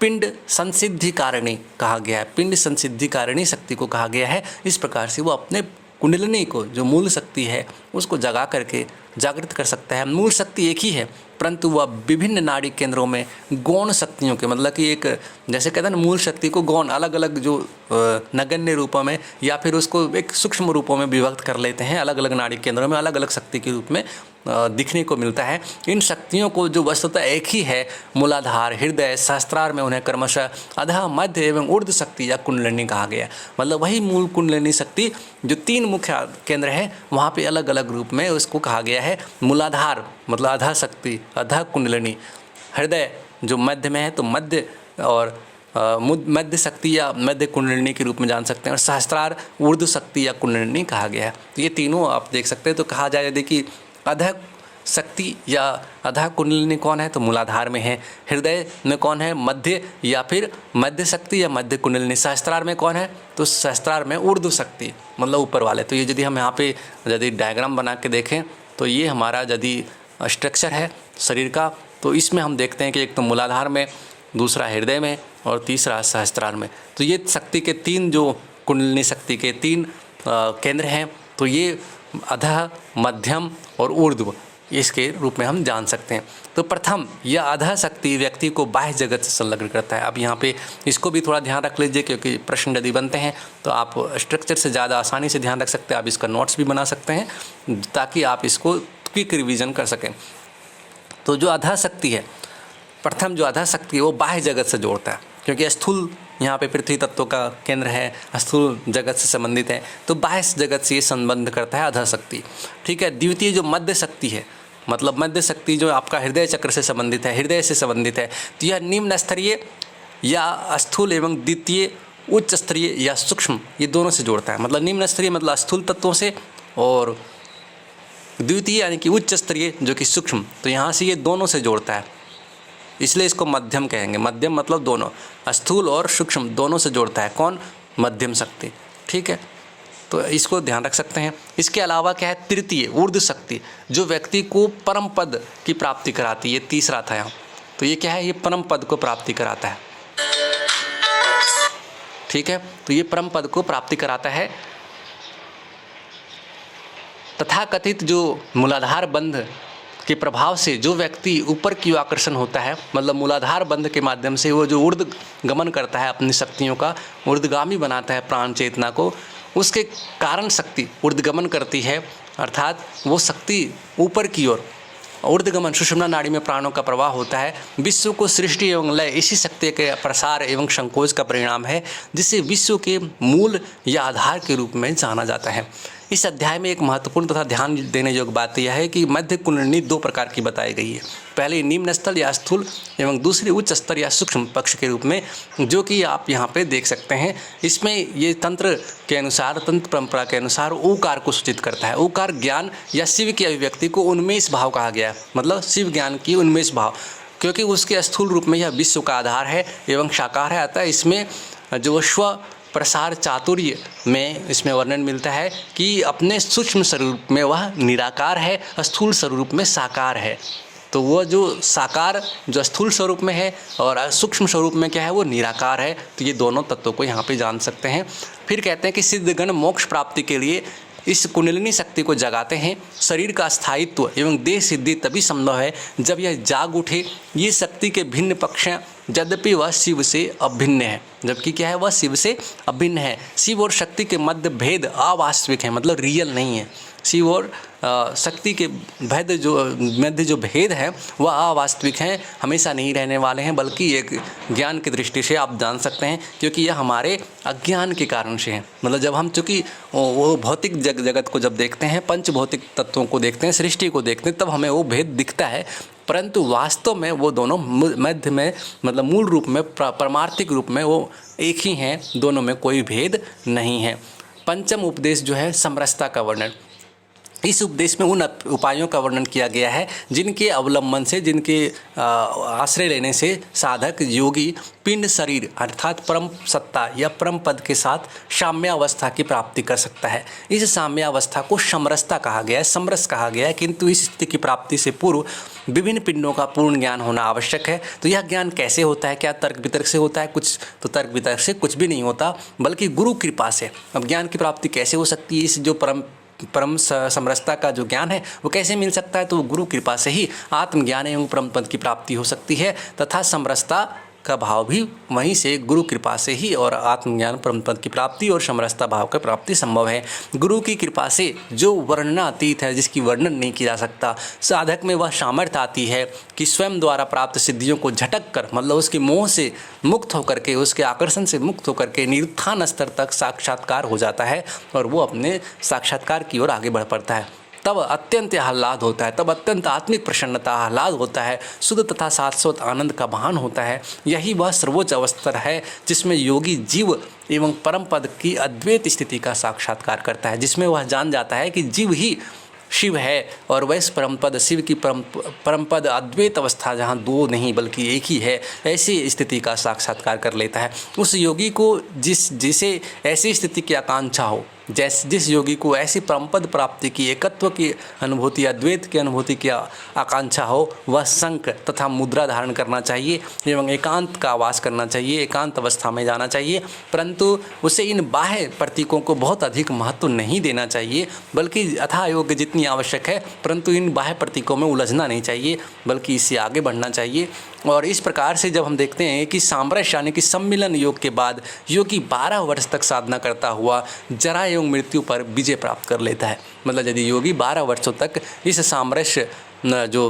पिंड संसिद्धि कारिणी कहा गया है, पिंड संसिद्धि कारिणी शक्ति को कहा गया है। इस प्रकार से वो अपने कुंडलिनी को, जो मूल शक्ति है, उसको जगा करके जागृत कर सकता है। मूल शक्ति एक ही है, परंतु वह विभिन्न नाड़ी केंद्रों में गौण शक्तियों के, मतलब कि एक जैसे कहते हैं ना, मूल शक्ति को गौण अलग अलग जो नगण्य रूपों में या फिर उसको एक सूक्ष्म रूपों में विभक्त कर लेते हैं, अलग अलग नाड़ी केंद्रों में अलग अलग शक्ति के रूप में दिखने को मिलता है। इन शक्तियों को जो वस्तुतः एक ही है, मूलाधार, हृदय, सहस्त्रार में उन्हें क्रमशः अधः, मध्य एवं ऊर्ध्व शक्ति या कुंडलिनी कहा गया। मतलब वही मूल कुंडलिनी शक्ति जो 3 मुख्य केंद्र है, वहाँ पे अलग अलग रूप में उसको कहा गया है। मूलाधार मतलब अधः शक्ति, अधः कुंडलिनी। हृदय जो मध्य में है तो मध्य और मध्य शक्ति या मध्य कुंडलिनी के रूप में जान सकते हैं, और सहस्त्रार ऊर्ध्व शक्ति या कुंडलिनी कहा गया है। तो ये तीनों आप देख सकते हैं। तो कहा जाए यदि कि अधः शक्ति या अधः कुंडलिनी कौन है, तो मूलाधार में है। हृदय में कौन है, मध्य या फिर मध्य शक्ति या मध्य कुंडलिनी। सहस्त्रार में कौन है, तो सहस्त्रार में ऊर्ध्व शक्ति, मतलब ऊपर वाले। तो ये यदि हम यहाँ पे यदि डायग्राम बना के देखें तो ये हमारा यदि स्ट्रक्चर है शरीर का, तो इसमें हम देखते हैं कि एक तो मूलाधार में, दूसरा हृदय में और तीसरा सहस्त्रार में। तो ये शक्ति के 3 जो कुंडलिनी शक्ति के 3 केंद्र हैं, तो ये अधः, मध्यम और ऊर्ध्व, इसके रूप में हम जान सकते हैं। तो प्रथम यह अधः शक्ति व्यक्ति को बाह्य जगत से संलग्न करता है। अब यहाँ पे इसको भी थोड़ा ध्यान रख लीजिए, क्योंकि प्रश्न यदि बनते हैं तो आप स्ट्रक्चर से ज़्यादा आसानी से ध्यान रख सकते हैं। आप इसका नोट्स भी बना सकते हैं ताकि आप इसको क्विक रिवीजन कर सकें। तो जो अधः शक्ति है, प्रथम जो अधः शक्ति है वो बाह्य जगत से जोड़ता है, क्योंकि स्थूल यहाँ पे पृथ्वी तत्व का केंद्र है, स्थूल जगत से संबंधित है, तो बाह्य जगत से ये संबंध करता है अधः शक्ति। ठीक है, द्वितीय जो मध्य शक्ति है, मतलब मध्य शक्ति जो आपका हृदय चक्र से संबंधित है, हृदय से संबंधित है, तो यह निम्न स्तरीय या स्थूल एवं द्वितीय उच्च स्तरीय या सूक्ष्म, ये दोनों से जोड़ता है। मतलब निम्न स्तरीय मतलब स्थूल तत्वों से, और द्वितीय यानी कि उच्च स्तरीय जो कि सूक्ष्म, तो यहाँ से ये दोनों से जोड़ता है, इसलिए इसको मध्यम कहेंगे। मध्यम मतलब दोनों, स्थूल और सूक्ष्म दोनों से जोड़ता है कौन? मध्यम शक्ति। ठीक है, तो इसको ध्यान रख सकते हैं। इसके अलावा क्या है? तृतीय ऊर्ध्व शक्ति, जो व्यक्ति को परम पद की प्राप्ति कराती है। ये तीसरा था यहाँ, तो ये क्या है? ये परम पद को प्राप्ति कराता है। ठीक है, तो ये परम पद को प्राप्ति कराता है। तथाकथित जो मूलाधार बंध के प्रभाव से जो व्यक्ति ऊपर की ओर आकर्षण होता है, मतलब मूलाधार बंध के माध्यम से वो जो ऊर्ध्व गमन करता है, अपनी शक्तियों का ऊर्ध्वगामी बनाता है प्राण चेतना को, उसके कारण शक्ति ऊर्ध्वगमन करती है, अर्थात वो शक्ति ऊपर की ओर ऊर्ध्वगमन, सुषुम्ना नाड़ी में प्राणों का प्रवाह होता है। विश्व को सृष्टि एवं लय इसी शक्ति के प्रसार एवं संकोच का परिणाम है, जिसे विश्व के मूल या आधार के रूप में जाना जाता है। इस अध्याय में एक महत्वपूर्ण तथा ध्यान देने योग्य बात यह है कि मध्य कुंडलिनी दो प्रकार की बताई गई है। पहले निम्न स्तर या स्थूल एवं दूसरी उच्च स्तर या सूक्ष्म पक्ष के रूप में, जो कि आप यहाँ पे देख सकते हैं। इसमें ये तंत्र के अनुसार, तंत्र परंपरा के अनुसार ओकार को सूचित करता है। ओकार ज्ञान या शिव की अभिव्यक्ति को उन्मेष भाव कहा गया है, मतलब शिव ज्ञान की उन्मेष भाव, क्योंकि उसके स्थूल रूप में यह विश्व का आधार है एवं साकार है। अतः इसमें जो स्व प्रसार चातुर्य में इसमें वर्णन मिलता है कि अपने सूक्ष्म स्वरूप में वह निराकार है, स्थूल स्वरूप में साकार है। तो वह जो साकार जो स्थूल स्वरूप में है और सूक्ष्म स्वरूप में क्या है? वो निराकार है। तो ये दोनों तत्वों को यहाँ पे जान सकते हैं। फिर कहते हैं कि सिद्धगण मोक्ष प्राप्ति के लिए इस कुंडलिनी शक्ति को जगाते हैं। शरीर का स्थायित्व एवं देह सिद्धि तभी संभव है जब यह जाग उठे। ये शक्ति के भिन्न पक्ष हैं, यद्यपि वह शिव से अभिन्न है। जबकि क्या है? वह शिव से अभिन्न है। शिव और शक्ति के मध्य भेद अवास्तविक है, मतलब रियल नहीं है। शिव और शक्ति के भेद जो मध्य जो भेद है वह अवास्तविक हैं, हमेशा नहीं रहने वाले हैं, बल्कि एक ज्ञान की दृष्टि से आप जान सकते हैं, क्योंकि यह हमारे अज्ञान के कारण से है। मतलब जब हम चूँकि वो भौतिक जगत को जब देखते हैं, पंच भौतिक तत्वों को देखते हैं, सृष्टि को देखते हैं, तब हमें वो भेद दिखता है, परंतु वास्तव में वो दोनों मध्य में, मतलब मूल रूप में, परमार्थिक रूप में वो एक ही हैं, दोनों में कोई भेद नहीं है। पंचम उपदेश जो है समरसता का वर्णन। इस उपदेश में उन उपायों का वर्णन किया गया है जिनके अवलंबन से, जिनके आश्रय लेने से साधक योगी पिंड शरीर अर्थात परम सत्ता या परम पद के साथ साम्यावस्था की प्राप्ति कर सकता है। इस साम्यावस्था को समरसता कहा गया है, समरस कहा गया है। किंतु इस स्थिति की प्राप्ति से पूर्व विभिन्न पिंडों का पूर्ण ज्ञान होना आवश्यक है। तो यह ज्ञान कैसे होता है? क्या तर्क वितर्क से होता है? कुछ तो तर्क वितर्क से कुछ भी नहीं होता, बल्कि गुरु कृपा से। अब ज्ञान की प्राप्ति कैसे हो सकती है? इस जो परम समरसता का जो ज्ञान है वो कैसे मिल सकता है? तो वो गुरु कृपा से ही आत्मज्ञान एवं परम पद की प्राप्ति हो सकती है, तथा समरसता का भाव भी वहीं से गुरु कृपा से ही, और आत्मज्ञान परम पद की प्राप्ति और समरसता भाव की प्राप्ति संभव है। गुरु की कृपा से जो वर्णनातीत है, जिसकी वर्णन नहीं किया जा सकता, साधक में वह सामर्थ्य आती है कि स्वयं द्वारा प्राप्त सिद्धियों को झटक कर, मतलब उसके मोह से मुक्त होकर के, उसके आकर्षण से मुक्त होकर के निरुत्थान स्तर तक साक्षात्कार हो जाता है, और वो अपने साक्षात्कार की ओर आगे बढ़ पड़ता है। तब अत्यंत आह्लाद होता है, तब अत्यंत आत्मिक प्रसन्नता आह्लाद होता है, शुद्ध तथा शाश्वत आनंद का भान होता है। यही वह सर्वोच्च अवस्था है जिसमें योगी जीव एवं परम पद की अद्वैत स्थिति का साक्षात्कार करता है, जिसमें वह जान जाता है कि जीव ही शिव है और वैश्य परम पद शिव की परम पद अद्वैत अवस्था जहाँ दो नहीं बल्कि एक ही है, ऐसी स्थिति का साक्षात्कार कर लेता है। उस योगी को जिसे ऐसी स्थिति की आकांक्षा हो, जिस योगी को ऐसी परमपद प्राप्ति की, एकत्व की अनुभूति, अद्वैत की अनुभूति की आकांक्षा हो, वह शंख तथा मुद्रा धारण करना चाहिए एवं एकांत का आवास करना चाहिए, एकांत अवस्था में जाना चाहिए। परंतु उसे इन बाह्य प्रतीकों को बहुत अधिक महत्व नहीं देना चाहिए, बल्कि अथाह योग जितनी आवश्यक है, परंतु इन बाह्य प्रतीकों में उलझना नहीं चाहिए, बल्कि इससे आगे बढ़ना चाहिए। और इस प्रकार से जब हम देखते हैं कि सामरस यानी कि सम्मिलन योग के बाद योगी 12 वर्ष तक साधना करता हुआ जरा एवं मृत्यु पर विजय प्राप्त कर लेता है। मतलब यदि योगी 12 वर्षों तक इस सामरस जो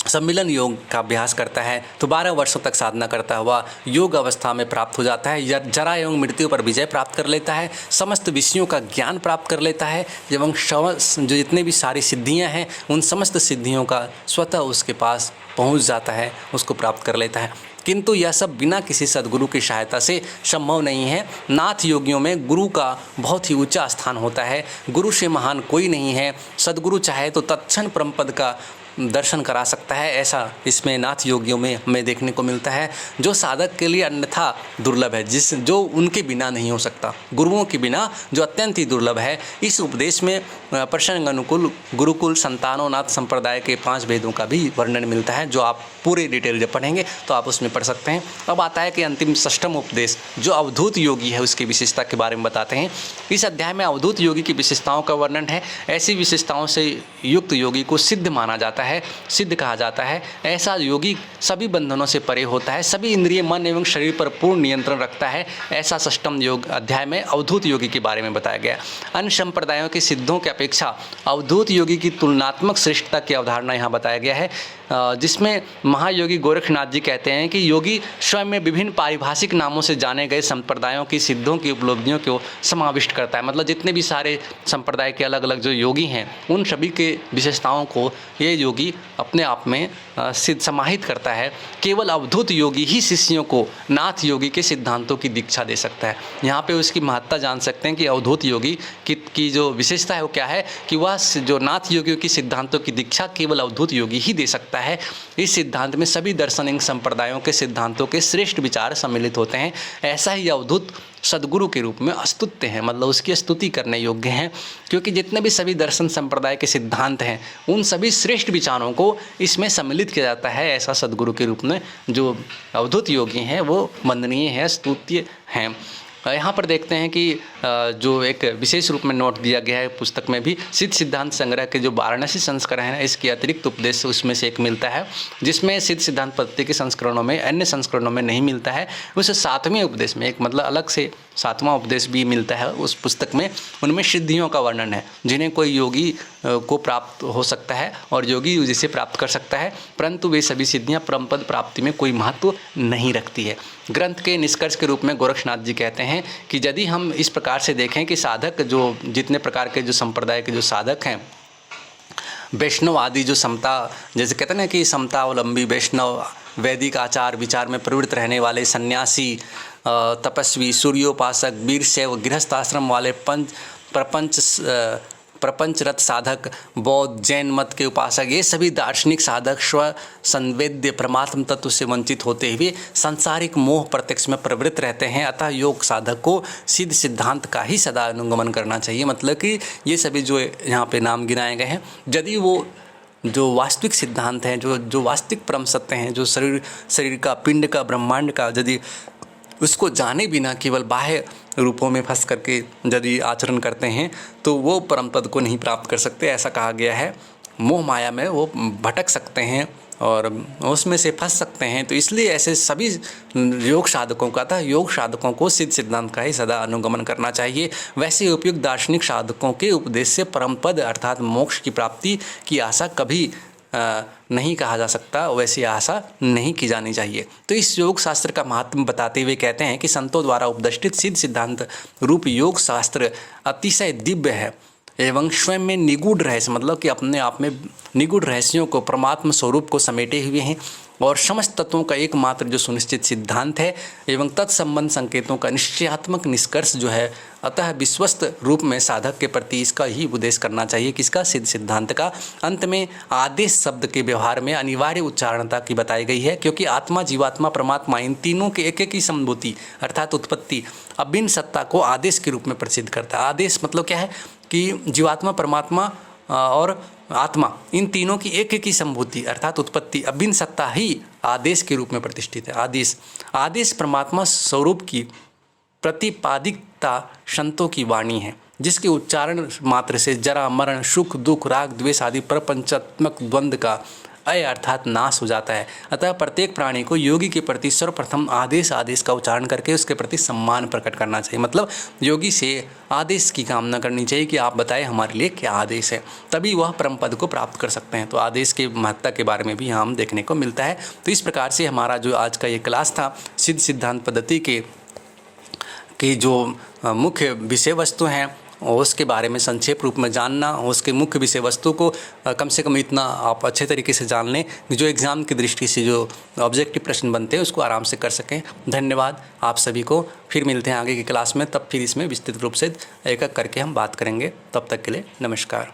सम्मिलन योग का अभ्यास करता है तो 12 वर्षों तक साधना करता हुआ योग अवस्था में प्राप्त हो जाता है, जरा एवं मृत्यु पर विजय प्राप्त कर लेता है, समस्त विषयों का ज्ञान प्राप्त कर लेता है एवं जो जितने भी सारी सिद्धियां हैं उन समस्त सिद्धियों का स्वतः उसके पास पहुंच जाता है, उसको प्राप्त कर लेता है। किंतु यह सब बिना किसी सद्गुरु की सहायता से संभव नहीं है। नाथ योगियों में गुरु का बहुत ही ऊंचा स्थान होता है, गुरु से महान कोई नहीं है। सद्गुरु चाहे तो तत्क्षण परमपद का दर्शन करा सकता है, ऐसा इसमें नाथ योगियों में हमें देखने को मिलता है, जो साधक के लिए अन्यथा दुर्लभ है, जो उनके बिना नहीं हो सकता, गुरुओं के बिना जो अत्यंत ही दुर्लभ है। इस उपदेश में प्रसंग अनुकूल गुरुकुल संतानों नाथ संप्रदाय के 5 भेदों का भी वर्णन मिलता है, जो आप पूरे डिटेल जब पढ़ेंगे तो आप उसमें पढ़ सकते हैं। अब आता है कि अंतिम षष्ठम उपदेश जो अवधूत योगी है उसकी विशेषता के बारे में बताते हैं। इस अध्याय में अवधूत योगी की विशेषताओं का वर्णन है। ऐसी विशेषताओं से युक्त योगी को सिद्ध माना जाता है, सिद्ध कहा जाता है। ऐसा योगी सभी बंधनों से परे होता है, सभी इंद्रिय मन एवं शरीर पर पूर्ण नियंत्रण रखता है। ऐसा षष्ठम योग अध्याय में अवधूत योगी के बारे में बताया गया। अन्य संप्रदायों के सिद्धों की अपेक्षा अवधूत योगी की तुलनात्मक श्रेष्ठता की अवधारणा यहाँ बताया गया है, जिसमें महायोगी गोरखनाथ जी कहते हैं कि योगी स्वयं में विभिन्न पारिभाषिक नामों से जाने गए संप्रदायों की सिद्धों की उपलब्धियों को समाविष्ट करता है। मतलब जितने भी सारे संप्रदाय के अलग अलग जो योगी हैं उन सभी के विशेषताओं को ये योगी अपने आप में सिद्ध समाहित करता है। केवल अवधूत योगी ही शिष्यों को नाथ योगी के सिद्धांतों की दीक्षा दे सकता है। यहाँ पे उसकी महत्ता जान सकते हैं कि अवधूत योगी की जो विशेषता है वो क्या है कि वह जो नाथ योगियों की सिद्धांतों की दीक्षा केवल अवधूत योगी ही दे सकता है। इस सिद्धांत में सभी दार्शनिक संप्रदायों के सिद्धांतों के श्रेष्ठ विचार सम्मिलित होते हैं। ऐसा ही अवधूत सद्गुरु के रूप में अस्तुत्य हैं, मतलब उसकी स्तुति करने योग्य हैं, क्योंकि जितने भी सभी दर्शन संप्रदाय के सिद्धांत हैं उन सभी श्रेष्ठ विचारों को इसमें सम्मिलित किया जाता है। ऐसा सद्गुरु के रूप में जो अवधूत योगी हैं वो वंदनीय है, स्तुत्य हैं। यहाँ पर देखते हैं कि जो एक विशेष रूप में नोट दिया गया है पुस्तक में भी, सिद्ध सिद्धांत संग्रह के जो वाराणसी संस्करण है इसके अतिरिक्त उपदेश उसमें से एक मिलता है, जिसमें सिद्ध सिद्धांत पद्धति के संस्करणों में अन्य संस्करणों में नहीं मिलता है। उस 7वें उपदेश में एक मतलब अलग से 7वां उपदेश भी मिलता है उस पुस्तक में। उनमें सिद्धियों का वर्णन है जिन्हें कोई योगी को प्राप्त हो सकता है और योगी जिसे प्राप्त कर सकता है, परंतु वे सभी सिद्धियां परमपद प्राप्ति में कोई महत्व नहीं रखती है। ग्रंथ के निष्कर्ष के रूप में गोरखनाथ जी कहते हैं कि यदि हम इस प्रकार से देखें कि साधक जो जितने प्रकार के जो संप्रदाय के जो साधक हैं, वैष्णव आदि जो समता, जैसे कहते हैं ना कि समतावलंबी वैष्णव, वैदिक आचार विचार में प्रवृत्त रहने वाले सन्यासी, तपस्वी, सूर्योपासक, वीरशैव, गृहस्थाश्रम वाले, प्रपंचरत साधक, बौद्ध जैन मत के उपासक, ये सभी दार्शनिक साधक स्व संवेद्य परमात्म तत्व से वंचित होते हुए सांसारिक मोह प्रत्यक्ष में प्रवृत्त रहते हैं। अतः योग साधक को सिद्ध सिद्धांत का ही सदा अनुगमन करना चाहिए। मतलब कि ये सभी जो यहाँ पे नाम गिनाए गए हैं, यदि वो जो वास्तविक सिद्धांत हैं, जो वास्तविक परम सत्य हैं, जो शरीर का, पिंड का, ब्रह्मांड का, यदि उसको जाने बिना केवल बाह्य रूपों में फंस करके यदि आचरण करते हैं तो वो परम पद को नहीं प्राप्त कर सकते। ऐसा कहा गया है, मोह माया में वो भटक सकते हैं और उसमें से फंस सकते हैं। तो इसलिए ऐसे सभी योग साधकों का था, योग साधकों को सिद्ध सिद्धांत का ही सदा अनुगमन करना चाहिए। वैसे उपयुक्त दार्शनिक साधकों के उपदेश से परम पद अर्थात मोक्ष की प्राप्ति की आशा कभी नहीं कहा जा सकता, वैसी आशा नहीं की जानी चाहिए। तो इस योग शास्त्र का महात्म बताते हुए कहते हैं कि संतों द्वारा उपदिष्टित सिद्ध सिद्धांत रूप योग शास्त्र अतिशय दिव्य है एवं स्वयं में निगूढ़ रहस्य, मतलब कि अपने आप में निगूढ़ रहस्यों को, परमात्म स्वरूप को समेटे हुए हैं और समस्त तत्वों का एकमात्र जो सुनिश्चित सिद्धांत है एवं तत्संबंध संकेतों का निश्चयात्मक निष्कर्ष जो है। अतः विश्वस्त रूप में साधक के प्रति इसका ही उपदेश करना चाहिए, किसका, सिद्ध सिद्धांत का। अंत में आदेश शब्द के व्यवहार में अनिवार्य उच्चारणता की बताई गई है, क्योंकि आत्मा, जीवात्मा, परमात्मा इन तीनों के एक एक ही संभूति अर्थात उत्पत्ति अभिन्न सत्ता को आदेश के रूप में प्रसिद्ध करता है। आदेश मतलब क्या है कि जीवात्मा, परमात्मा और आत्मा इन तीनों की एक एक ही संभूति अर्थात उत्पत्ति अभिन्न सत्ता ही आदेश के रूप में प्रतिष्ठित है। आदेश परमात्मा स्वरूप की प्रतिपादिकता संतों की वाणी है, जिसके उच्चारण मात्र से जरा, मरण, सुख, दुख, राग, द्वेष आदि प्रपंचात्मक द्वंद्व का अय अर्थात नाश हो जाता है। अतः प्रत्येक प्राणी को योगी के प्रति सर्वप्रथम आदेश का उच्चारण करके उसके प्रति सम्मान प्रकट करना चाहिए। मतलब योगी से आदेश की कामना करनी चाहिए कि आप बताएं हमारे लिए क्या आदेश है, तभी वह परम पद को प्राप्त कर सकते हैं। तो आदेश की महत्ता के बारे में भी यहाँ हम देखने को मिलता है। तो इस प्रकार से हमारा जो आज का ये क्लास था सिद्ध सिद्धांत पद्धति के जो मुख्य विषय वस्तु हैं और उसके बारे में संक्षेप रूप में जानना, उसके मुख्य विषय वस्तु को कम से कम इतना आप अच्छे तरीके से जान लें कि जो एग्ज़ाम की दृष्टि से जो ऑब्जेक्टिव प्रश्न बनते हैं उसको आराम से कर सकें। धन्यवाद आप सभी को। फिर मिलते हैं आगे की क्लास में, तब फिर इसमें विस्तृत रूप से एक एक करके हम बात करेंगे। तब तक के लिए नमस्कार।